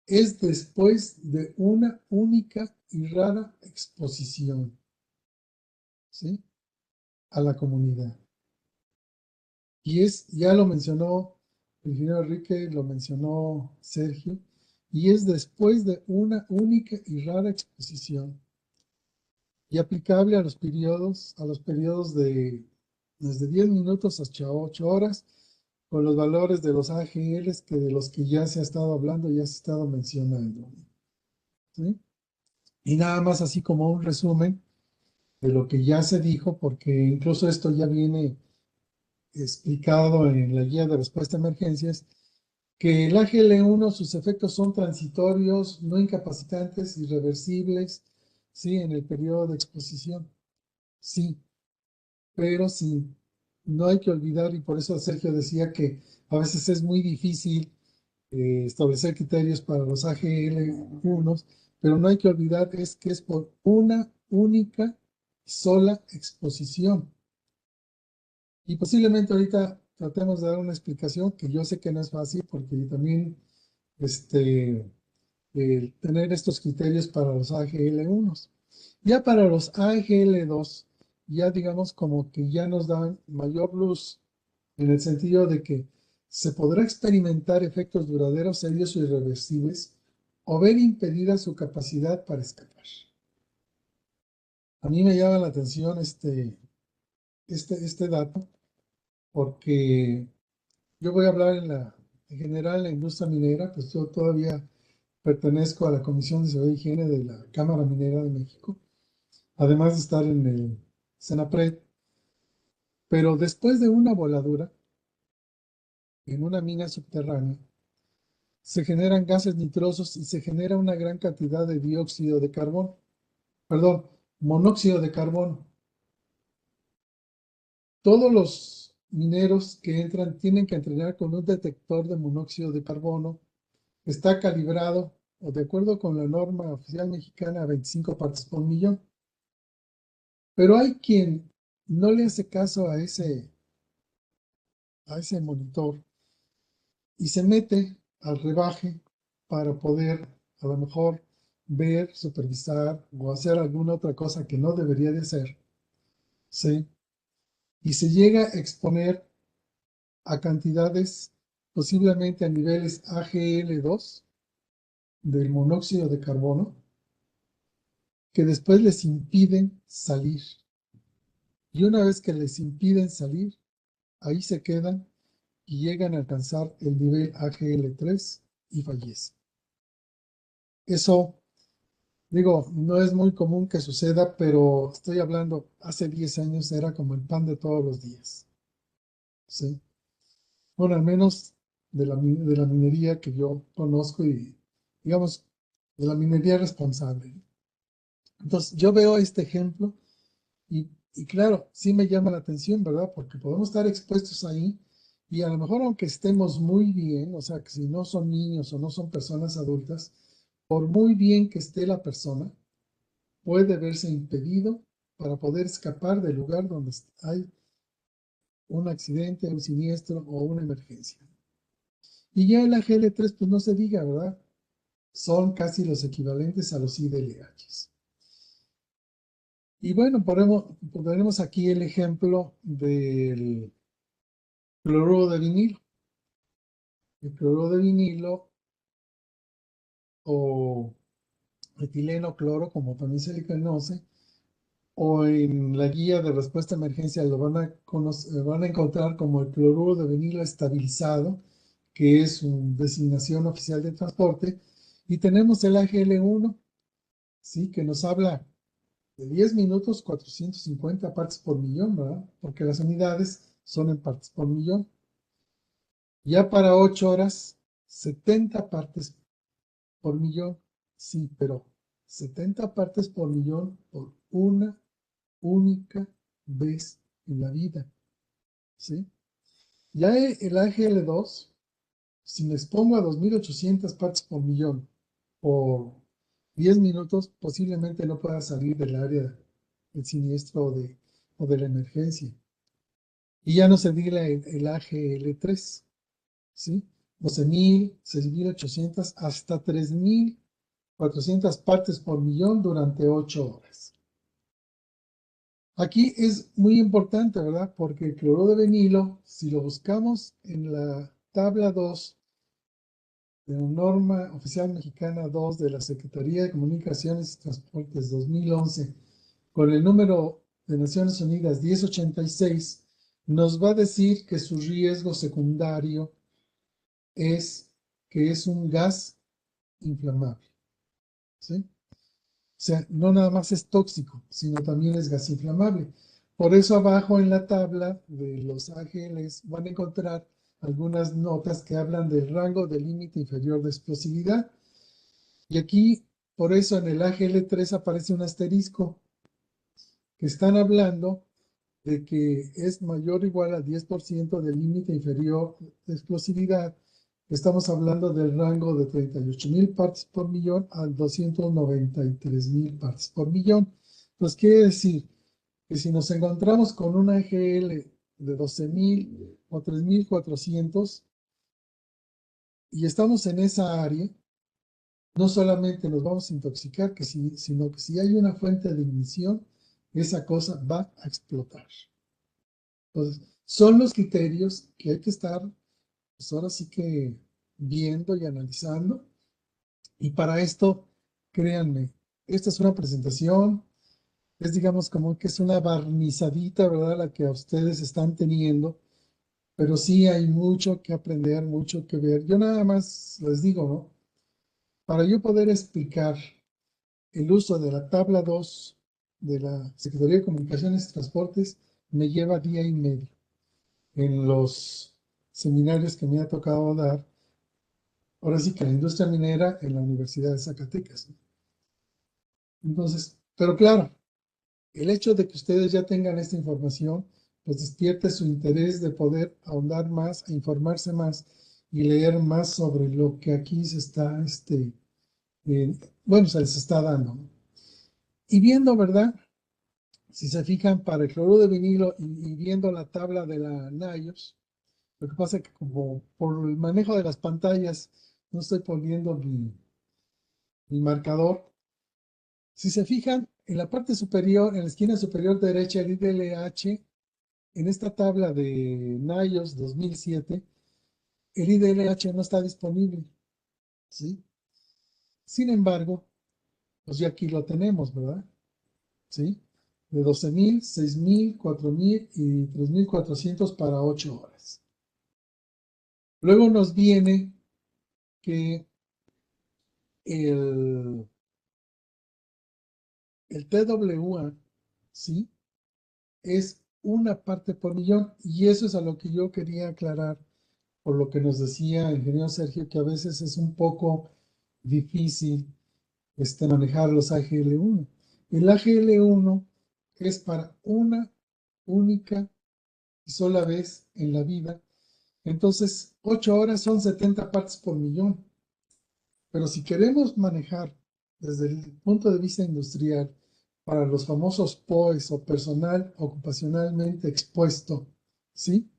S1: es después de una única y rara exposición, ¿sí? A la comunidad. Y ya lo mencionó el ingeniero Enrique, lo mencionó Sergio, y es después de una única y rara exposición y aplicable a los periodos de desde 10 minutos hasta 8 horas, con los valores de los AGLs que de los que ya se ha estado hablando, ya se ha estado mencionando, ¿sí? Y nada más así como un resumen de lo que ya se dijo, porque incluso esto ya viene explicado en la guía de respuesta a emergencias, que el AGL1, sus efectos son transitorios, no incapacitantes, irreversibles, ¿sí? En el periodo de exposición, sí, pero sí, no hay que olvidar, y por eso Sergio decía que a veces es muy difícil establecer criterios para los AGL1, pero no hay que olvidar que es por una única sola exposición. Y posiblemente ahorita tratemos de dar una explicación que yo sé que no es fácil porque también tener estos criterios para los AGL1. Ya para los AGL2, ya digamos como que ya nos dan mayor luz en el sentido de que se podrá experimentar efectos duraderos, serios o irreversibles o ver impedida su capacidad para escapar. A mí me llama la atención este dato porque yo voy a hablar en general en la industria minera, pues yo todavía pertenezco a la Comisión de Seguridad y Higiene de la Cámara Minera de México, además de estar en el CENAPRED, pero después de una voladura en una mina subterránea, se generan gases nitrosos y se genera una gran cantidad de dióxido de carbono, perdón, monóxido de carbono. Todos los mineros que entran tienen que entrenar con un detector de monóxido de carbono. Está calibrado, o de acuerdo con la norma oficial mexicana, a 25 partes por millón. Pero hay quien no le hace caso a ese monitor y se mete al rebaje para poder a lo mejor ver, supervisar o hacer alguna otra cosa que no debería de hacer, ¿sí? Y se llega a exponer a cantidades posiblemente a niveles AGL2 del monóxido de carbono que después les impiden salir. Y una vez que les impiden salir, ahí se quedan y llegan a alcanzar el nivel AGL3 y fallecen. Eso, digo, no es muy común que suceda, pero estoy hablando, hace 10 años era como el pan de todos los días, ¿sí? Bueno, al menos de la minería que yo conozco y, digamos, de la minería responsable. Entonces, yo veo este ejemplo y claro, sí me llama la atención, ¿verdad? Porque podemos estar expuestos ahí y a lo mejor aunque estemos muy bien, o sea, que si no son niños o no son personas adultas, por muy bien que esté la persona, puede verse impedido para poder escapar del lugar donde hay un accidente, un siniestro o una emergencia. Y ya el AGL3, pues no se diga, ¿verdad? Son casi los equivalentes a los IDLHs. Y bueno, ponemos aquí el ejemplo del cloruro de vinilo. El cloruro de vinilo o etileno cloro, como también se le conoce, o en la guía de respuesta a emergencia lo van a encontrar como el cloruro de vinilo estabilizado, que es su designación oficial de transporte, y tenemos el AGL1, ¿sí? Que nos habla de 10 minutos, 450 partes por millón, ¿verdad? Porque las unidades son en partes por millón. Ya para 8 horas, 70 partes por millón, sí, pero 70 partes por millón por una única vez en la vida, ¿sí? Ya el AGL2, si me expongo a 2.800 partes por millón por 10 minutos, posiblemente no pueda salir del área del siniestro o de la emergencia. Y ya no se diga el AGL3, ¿sí? 12.000, 6.800, hasta 3.400 partes por millón durante 8 horas. Aquí es muy importante, ¿verdad? Porque el cloruro de vinilo, si lo buscamos en la tabla 2 de la norma oficial mexicana 2 de la Secretaría de Comunicaciones y Transportes 2011, con el número de Naciones Unidas 1086, nos va a decir que su riesgo secundario es que es un gas inflamable, ¿sí? O sea, no nada más es tóxico, sino también es gas inflamable. Por eso abajo en la tabla de los AGLs van a encontrar algunas notas que hablan del rango de límite inferior de explosividad. Y aquí, por eso en el AGL3 aparece un asterisco que están hablando de que es mayor o igual a 10% del límite inferior de explosividad. Estamos hablando del rango de 38.000 partes por millón a 293.000 partes por millón. Entonces quiere decir que si nos encontramos con una AGL de 12.000 o 3.400 y estamos en esa área, no solamente nos vamos a intoxicar, sino que si hay una fuente de ignición, esa cosa va a explotar. Entonces, son los criterios que hay que estar, pues ahora sí que viendo y analizando. Y para esto, créanme, esta es una presentación, Es, digamos, como que es una barnizadita, ¿verdad? La que a ustedes están teniendo, pero sí hay mucho que aprender, mucho que ver. Yo nada más les digo, ¿no? Para yo poder explicar el uso de la tabla 2 de la Secretaría de Comunicaciones y Transportes, me lleva día y medio en los seminarios que me ha tocado dar. Ahora sí que la industria minera en la Universidad de Zacatecas, ¿no? Entonces, pero claro, el hecho de que ustedes ya tengan esta información, pues despierte su interés de poder ahondar más, e informarse más y leer más sobre lo que aquí se está, eh, bueno, se les está dando, ¿no? Y viendo, ¿verdad? Si se fijan, para el cloruro de vinilo y viendo la tabla de la NIOSH, lo que pasa es que como por el manejo de las pantallas no estoy poniendo mi marcador. Si se fijan, en la parte superior, en la esquina superior derecha, el IDLH, en esta tabla de NIOSH 2007, el IDLH no está disponible, ¿sí? Sin embargo, pues ya aquí lo tenemos, ¿verdad? ¿Sí? De 12,000, 6,000, 4,000 y 3,400 para 8 horas. Luego nos viene que el, el TWA, ¿sí? Es una parte por millón, y eso es a lo que yo quería aclarar, por lo que nos decía el ingeniero Sergio, que a veces es un poco difícil manejar los AGL1. El AGL1 es para una única y sola vez en la vida. Entonces, 8 horas son 70 partes por millón. Pero si queremos manejar desde el punto de vista industrial para los famosos POEs o personal ocupacionalmente expuesto, ¿sí?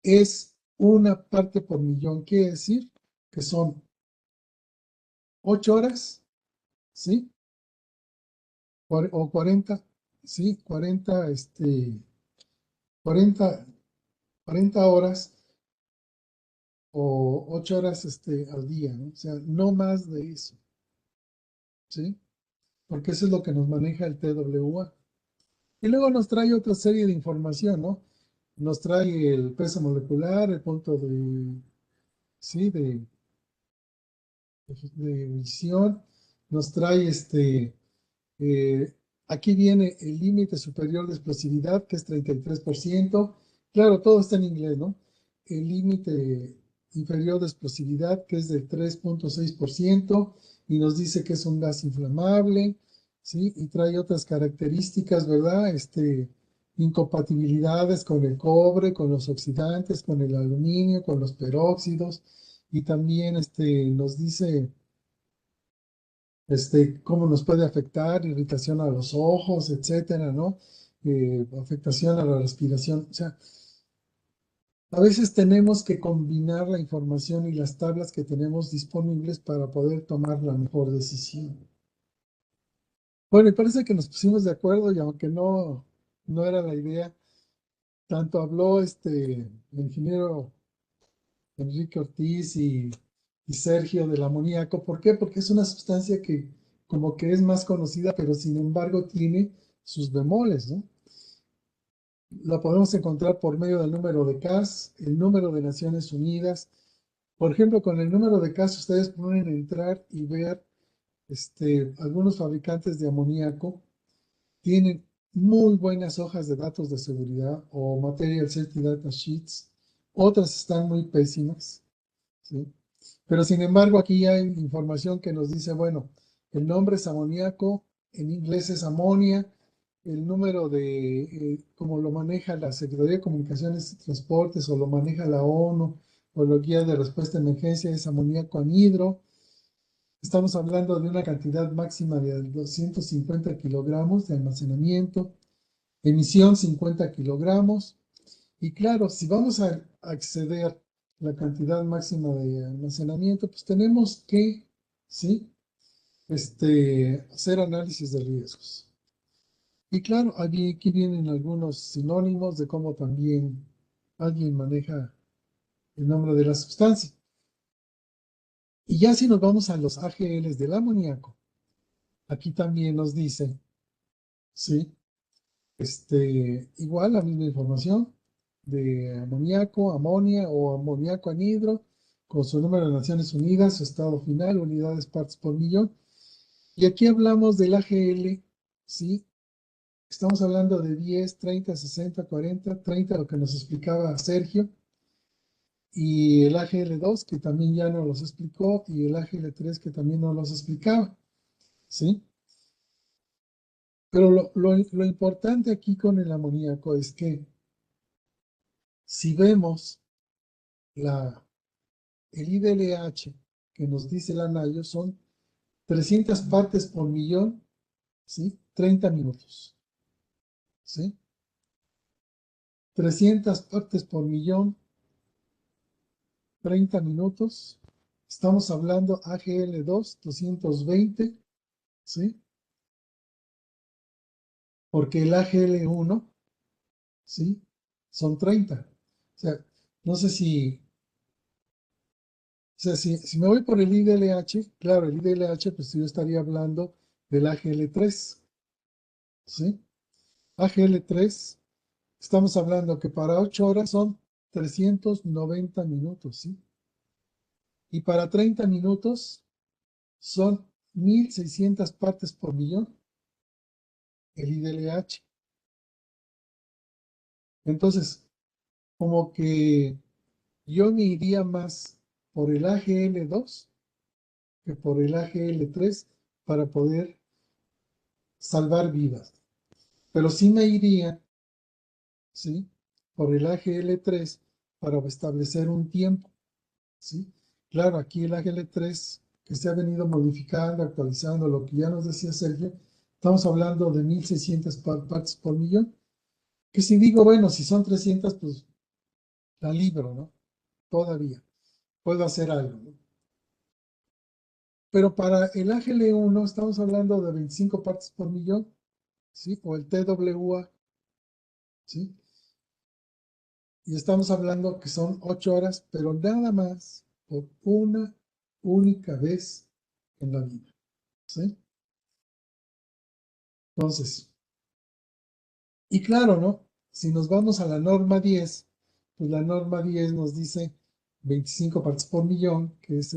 S1: Es una parte por millón. Quiere decir que son 8 horas, ¿sí? O 40, ¿sí? 40, 40 horas o 8 horas al día, ¿no? O sea, no más de eso, ¿sí? Porque eso es lo que nos maneja el TWA. Y luego nos trae otra serie de información, ¿no? Nos trae el peso molecular, el punto sí, de ebullición, nos trae eh, aquí viene el límite superior de explosividad, que es 33%. Claro, todo está en inglés, ¿no? El límite inferior de explosividad, que es del 3,6%, y nos dice que es un gas inflamable, ¿sí? Y trae otras características, ¿verdad? Incompatibilidades con el cobre, con los oxidantes, con el aluminio, con los peróxidos, y también nos dice cómo nos puede afectar, irritación a los ojos, etcétera, ¿no? Afectación a la respiración. O sea, a veces tenemos que combinar la información y las tablas que tenemos disponibles para poder tomar la mejor decisión. Bueno, y parece que nos pusimos de acuerdo y aunque no era la idea, tanto habló el ingeniero Enrique Ortiz y Sergio del amoníaco. ¿Por qué? Porque es una sustancia que como que es más conocida, pero sin embargo tiene sus bemoles, ¿no? La podemos encontrar por medio del número de CAS, el número de Naciones Unidas. Por ejemplo, con el número de CAS ustedes pueden entrar y ver algunos fabricantes de amoníaco tienen muy buenas hojas de datos de seguridad o Material Safety Data Sheets. Otras están muy pésimas, ¿sí? Pero sin embargo, aquí hay información que nos dice, bueno, el nombre es amoníaco, en inglés es amonia, el número como lo maneja la Secretaría de Comunicaciones y Transportes o lo maneja la ONU o la guía de respuesta a emergencia es amoníaco anhidro. Estamos hablando de una cantidad máxima de 250 kilogramos de almacenamiento, emisión 50 kilogramos. Y claro, si vamos a acceder la cantidad máxima de almacenamiento, pues tenemos que, ¿sí? Hacer análisis de riesgos. Y claro, aquí vienen algunos sinónimos de cómo también alguien maneja el nombre de la sustancia. Y ya si nos vamos a los AGLs del amoníaco, aquí también nos dice, ¿sí? Igual la misma información de amoníaco, amonia o amoníaco anhidro, con su número de Naciones Unidas, su estado final, unidades partes por millón. Y aquí hablamos del AGL, ¿sí? Estamos hablando de 10, 30, 60, 40, 30, lo que nos explicaba Sergio, y el AGL2, que también ya nos los explicó, y el AGL3, que también nos los explicaba, ¿sí? Pero lo importante aquí con el amoníaco es que si vemos el IDLH que nos dice el anayo son 300 partes por millón, ¿sí? 30 minutos, ¿sí? 300 partes por millón, 30 minutos. Estamos hablando AGL2, 220, ¿sí? Porque el AGL1, ¿sí? Son 30. O sea, no sé si, o sea, si me voy por el IDLH, claro, el IDLH, pues yo estaría hablando del AGL3, ¿sí? AGL3, estamos hablando que para 8 horas son 390 minutos, ¿sí? Y para 30 minutos son 1600 partes por millón el IDLH. Entonces, como que yo me iría más por el AGL2 que por el AGL3 para poder salvar vidas. Pero sí me iría, ¿sí? Por el AGL3 para establecer un tiempo, ¿sí? Claro, aquí el AGL3 que se ha venido modificando, actualizando, lo que ya nos decía Sergio, estamos hablando de 1600 partes por millón, que si digo, bueno, si son 300, pues la libro, ¿no? Todavía puedo hacer algo, ¿no? Pero para el AGL1 estamos hablando de 25 partes por millón, ¿sí? O el TWA, ¿sí? Y estamos hablando que son 8 horas, pero nada más por una única vez en la vida, ¿sí? Entonces, y claro, ¿no? Si nos vamos a la norma 10, pues la norma 10 nos dice 25 partes por millón, que es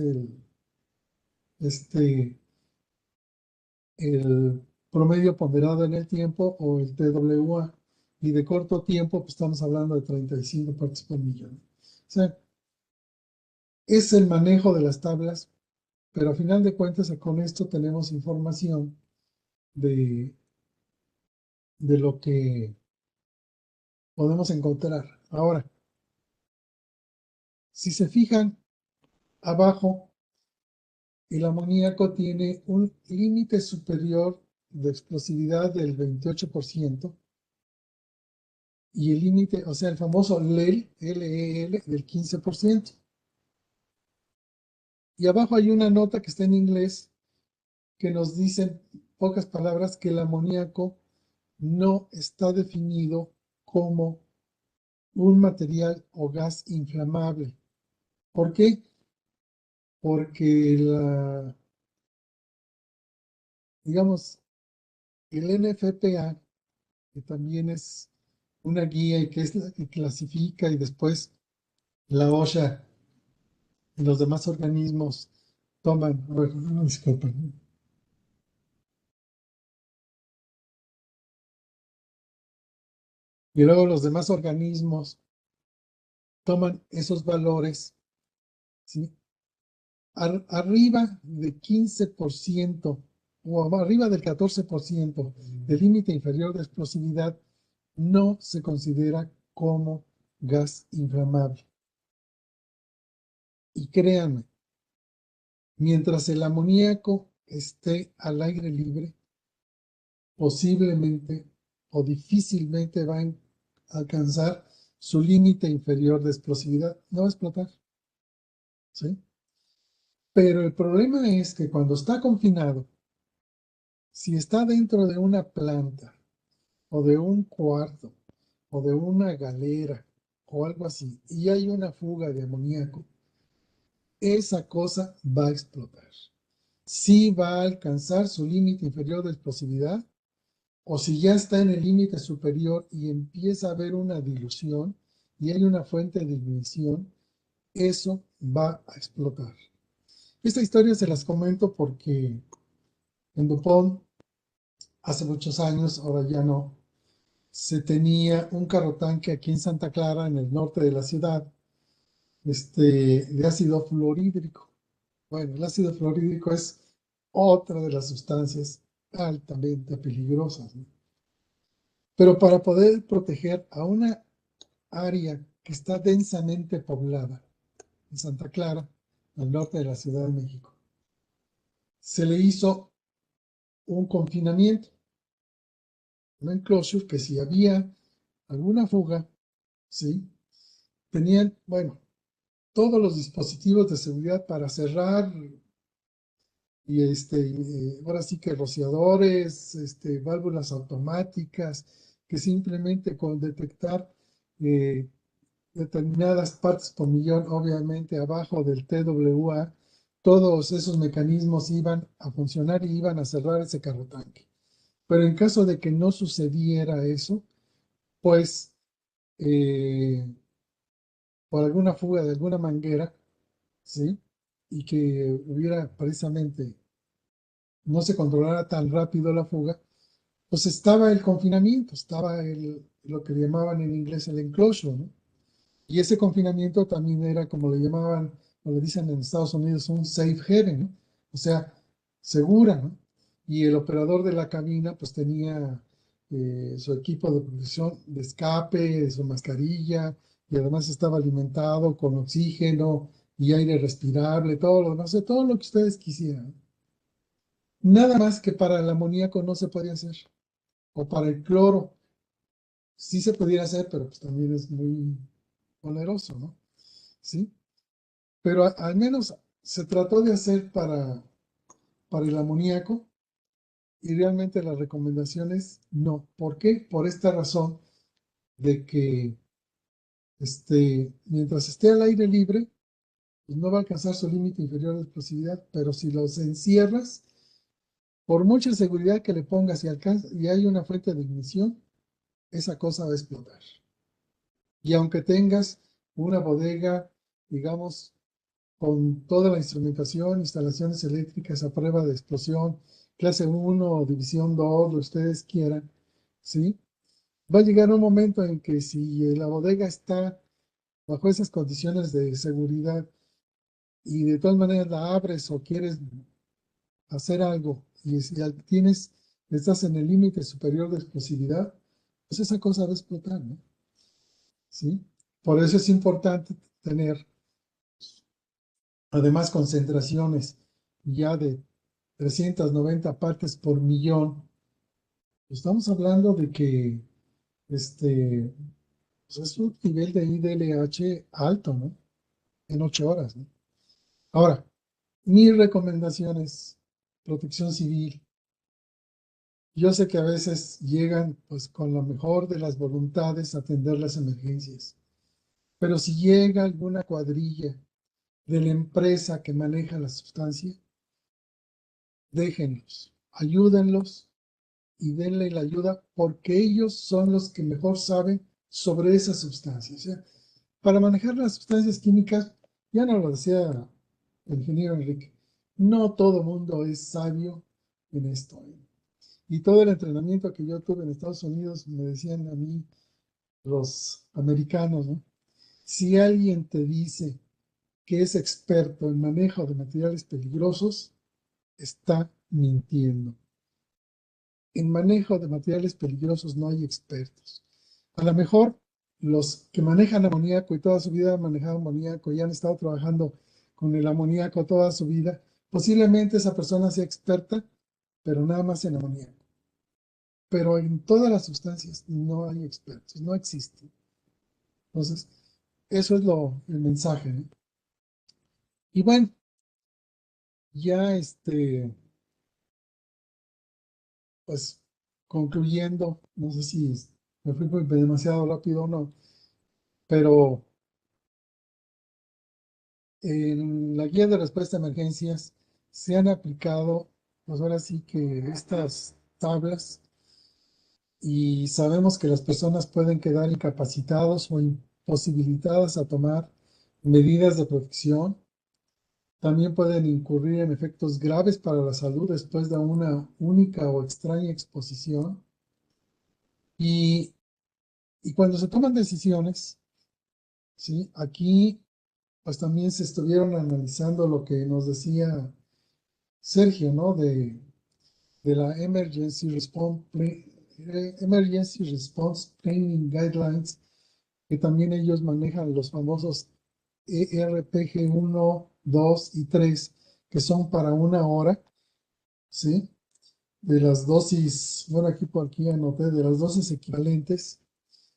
S1: este, el promedio ponderado en el tiempo o el TWA. Y de corto tiempo, pues estamos hablando de 35 partes por millón. O sea, es el manejo de las tablas, pero a final de cuentas con esto tenemos información de, de lo que podemos encontrar. Ahora, si se fijan abajo, el amoníaco tiene un límite superior de explosividad del 28% y el límite, o sea, el famoso LEL del 15%. Y abajo hay una nota que está en inglés que nos dice, en pocas palabras, que el amoníaco no está definido como un material o gas inflamable. ¿Por qué? Porque digamos, el NFPA, que también es una guía y que es la que clasifica y después la OSHA y los demás organismos toman, a ver, no, disculpen, y luego los demás organismos toman esos valores, ¿sí? Arriba de 15% o arriba del 14% del límite inferior de explosividad no se considera como gas inflamable. Y créanme, mientras el amoníaco esté al aire libre, posiblemente o difícilmente va a alcanzar su límite inferior de explosividad. No va a explotar, ¿sí? Pero el problema es que cuando está confinado, si está dentro de una planta o de un cuarto o de una galera o algo así y hay una fuga de amoníaco, esa cosa va a explotar. Sí va a alcanzar su límite inferior de explosividad, o si ya está en el límite superior y empieza a haber una dilución y hay una fuente de ignición, eso va a explotar. Esta historia se las comento porque en Dupont, hace muchos años, ahora ya no, se tenía un carro tanque aquí en Santa Clara, en el norte de la ciudad, de ácido fluorhídrico. Bueno, el ácido fluorhídrico es otra de las sustancias altamente peligrosas, ¿no? Pero para poder proteger a una área que está densamente poblada, en Santa Clara, al norte de la Ciudad de México, se le hizo un confinamiento, un enclosure, que si había alguna fuga, ¿sí? Tenían, bueno, todos los dispositivos de seguridad para cerrar y ahora sí que rociadores, válvulas automáticas, que simplemente con detectar eh, determinadas partes por millón, obviamente abajo del TWA, todos esos mecanismos iban a funcionar y iban a cerrar ese carro tanque. Pero en caso de que no sucediera eso, pues eh, por alguna fuga de alguna manguera, ¿sí? Y que hubiera precisamente, no se controlara tan rápido la fuga, pues estaba el confinamiento, estaba lo que llamaban en inglés el enclosure, ¿no? Y ese confinamiento también era, como le llamaban, o le dicen en Estados Unidos, un safe haven, ¿no? O sea, segura, ¿no? Y el operador de la cabina pues tenía su equipo de protección de escape, su mascarilla, y además estaba alimentado con oxígeno y aire respirable, todo lo demás, o sea, todo lo que ustedes quisieran. Nada más que para el amoníaco no se podía hacer, o para el cloro sí se pudiera hacer, pero pues también es muy oneroso, ¿no? ¿Sí? Pero al menos se trató de hacer para el amoníaco y realmente las recomendaciones no. ¿Por qué? Por esta razón de que mientras esté al aire libre, pues no va a alcanzar su límite inferior de explosividad, pero si los encierras, por mucha seguridad que le pongas y, y hay una fuente de ignición, esa cosa va a explotar. Y aunque tengas una bodega, digamos, con toda la instrumentación, instalaciones eléctricas a prueba de explosión, clase 1 o división 2, lo que ustedes quieran, ¿sí? Va a llegar un momento en que si la bodega está bajo esas condiciones de seguridad y de todas maneras la abres o quieres hacer algo y si estás en el límite superior de explosividad, pues esa cosa va a explotar, ¿no? ¿Sí? Por eso es importante tener además concentraciones ya de 390 partes por millón. Estamos hablando de que pues es un nivel de IDLH alto, ¿no? En 8 horas, ¿no? Ahora, mi recomendación es protección civil. Yo sé que a veces llegan pues con la mejor de las voluntades a atender las emergencias, pero si llega alguna cuadrilla de la empresa que maneja la sustancia, déjenlos, ayúdenlos y denle la ayuda porque ellos son los que mejor saben sobre esas sustancias. O sea, para manejar las sustancias químicas, ya no lo decía el ingeniero Enrique, no todo mundo es sabio en esto, ¿eh? Y todo el entrenamiento que yo tuve en Estados Unidos me decían a mí los americanos, ¿no? Si alguien te dice que es experto en manejo de materiales peligrosos, está mintiendo. En manejo de materiales peligrosos no hay expertos. A lo mejor los que manejan amoníaco y toda su vida han manejado amoníaco y han estado trabajando con el amoníaco toda su vida, posiblemente esa persona sea experta, pero nada más en amoníaco. Pero en todas las sustancias no hay expertos, no existen. Entonces, eso es el mensaje, ¿no? Y bueno, ya pues concluyendo, no sé si me fui demasiado rápido o no, pero en la guía de respuesta a emergencias se han aplicado, pues ahora sí que estas tablas y sabemos que las personas pueden quedar incapacitados o imposibilitadas a tomar medidas de protección. También pueden incurrir en efectos graves para la salud después de una única o extraña exposición. Y, y cuando se toman decisiones, ¿sí? Aquí pues también se estuvieron analizando lo que nos decía Sergio, ¿no? De la Emergency Response Training Guidelines, que también ellos manejan los famosos ERPG 1, 2 y 3, que son para una hora, ¿sí? De las dosis, bueno, aquí anoté, de las dosis equivalentes.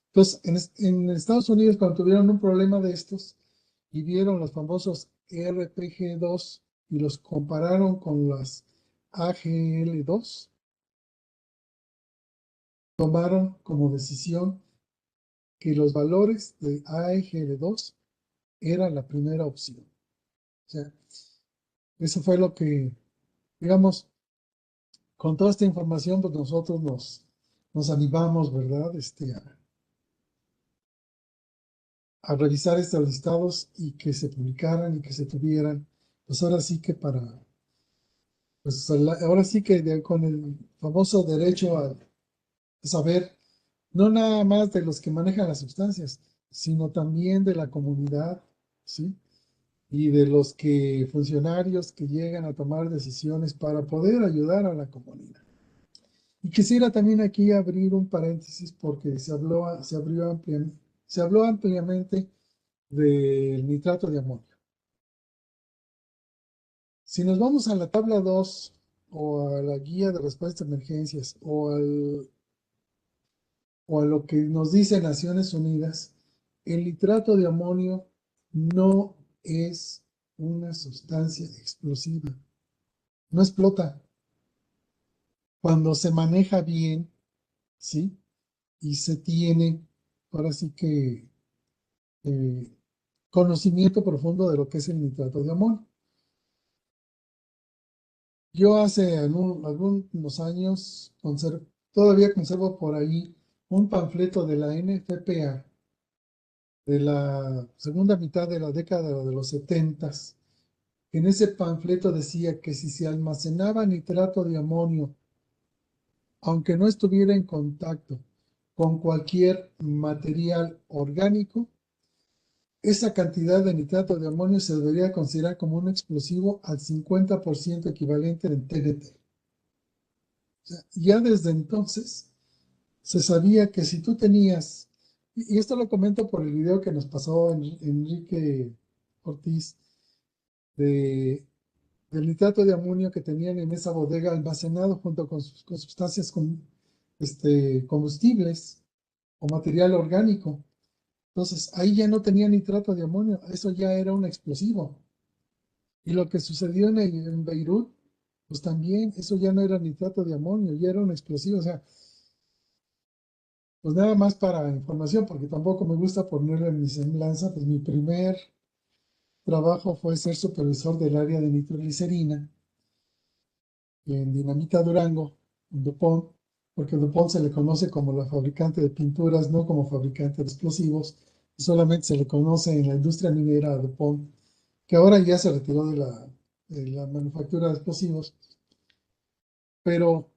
S1: Entonces, en Estados Unidos, cuando tuvieron un problema de estos y vieron los famosos RPG2 y los compararon con las AGL2, tomaron como decisión que los valores de AGL2 era la primera opción. O sea, eso fue lo que, digamos, con toda esta información, pues nosotros nos animamos, ¿verdad? A revisar estos listados y que se publicaran y que se tuvieran, pues ahora sí que pues ahora sí que con el famoso derecho a saber, no nada más de los que manejan las sustancias, sino también de la comunidad, ¿sí? Y de los que funcionarios que llegan a tomar decisiones para poder ayudar a la comunidad. Y quisiera también aquí abrir un paréntesis porque se habló ampliamente del nitrato de amonio. Si nos vamos a la tabla 2 o a la guía de respuesta a emergencias o a lo que nos dice Naciones Unidas, el nitrato de amonio no es una sustancia explosiva, no explota. Cuando se maneja bien, ¿sí? Y se tiene, ahora sí que, eh, conocimiento profundo de lo que es el nitrato de amonio. Yo hace algunos años todavía conservo por ahí un panfleto de la NFPA de la segunda mitad de la década de los 70. En ese panfleto decía que si se almacenaba nitrato de amonio, aunque no estuviera en contacto con cualquier material orgánico, esa cantidad de nitrato de amonio se debería considerar como un explosivo al 50% equivalente en TNT. O sea, ya desde entonces se sabía que si tú tenías, y esto lo comento por el video que nos pasó Enrique Ortiz, de, del nitrato de amonio que tenían en esa bodega almacenado junto con sustancias combustibles o material orgánico. Entonces, ahí ya no tenía nitrato de amonio, eso ya era un explosivo. Y lo que sucedió en Beirut, pues también eso ya no era nitrato de amonio, ya era un explosivo. O sea, pues nada más para información, porque tampoco me gusta ponerle en mi semblanza, pues mi primer trabajo fue ser supervisor del área de nitroglicerina en Dinamita Durango, en DuPont, porque DuPont se le conoce como la fabricante de pinturas, no como fabricante de explosivos, solamente se le conoce en la industria minera a DuPont, que ahora ya se retiró de la manufactura de explosivos, pero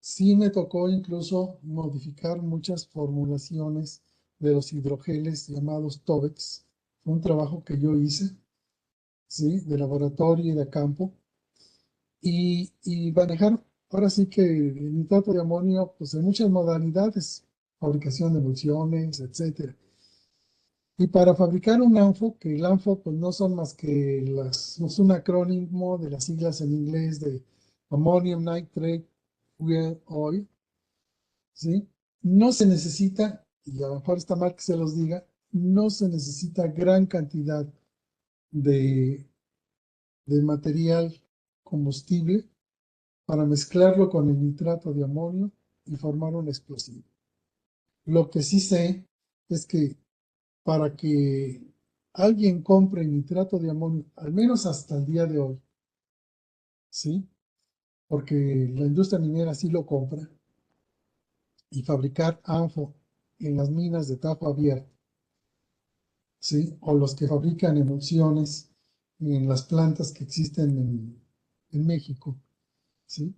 S1: sí me tocó incluso modificar muchas formulaciones de los hidrogeles llamados TOBEX. Fue un trabajo que yo hice, ¿sí? De laboratorio y de campo. Y manejar, ahora sí que el nitrato de amonio, pues en muchas modalidades, fabricación de emulsiones, etcétera. Y para fabricar un ANFO, que el ANFO pues no son más que es un acrónimo de las siglas en inglés de Ammonium Nitrate Fuel Oil, ¿sí? No se necesita, y a lo mejor está mal que se los diga, no se necesita gran cantidad de, de material combustible para mezclarlo con el nitrato de amonio y formar un explosivo. Lo que sí sé es que para que alguien compre nitrato de amonio, al menos hasta el día de hoy, ¿sí? Porque la industria minera sí lo compra, y fabricar ANFO en las minas de tajo abierto, ¿sí? O los que fabrican emulsiones en las plantas que existen en México, ¿sí?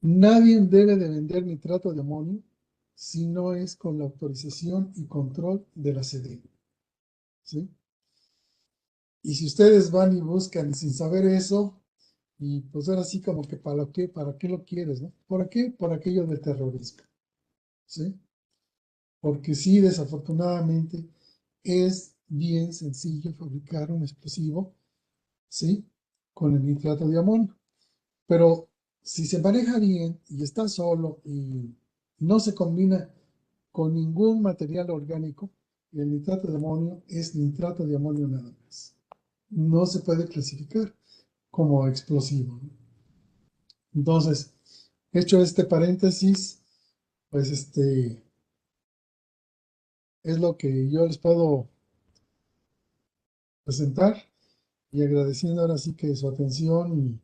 S1: Nadie debe de vender nitrato de amonio si no es con la autorización y control de la SEDENA, ¿sí? Y si ustedes van y buscan sin saber eso, y pues ahora sí como que para qué lo quieres, ¿no? ¿Por qué? Por aquello del terrorismo, ¿sí? Porque sí, desafortunadamente, es bien sencillo fabricar un explosivo, ¿sí? Con el nitrato de amonio. Pero si se maneja bien y está solo y no se combina con ningún material orgánico, el nitrato de amonio es nitrato de amonio nada más. No se puede clasificar como explosivo, ¿no? Entonces, hecho este paréntesis, pues es lo que yo les puedo presentar y agradeciendo ahora sí que su atención y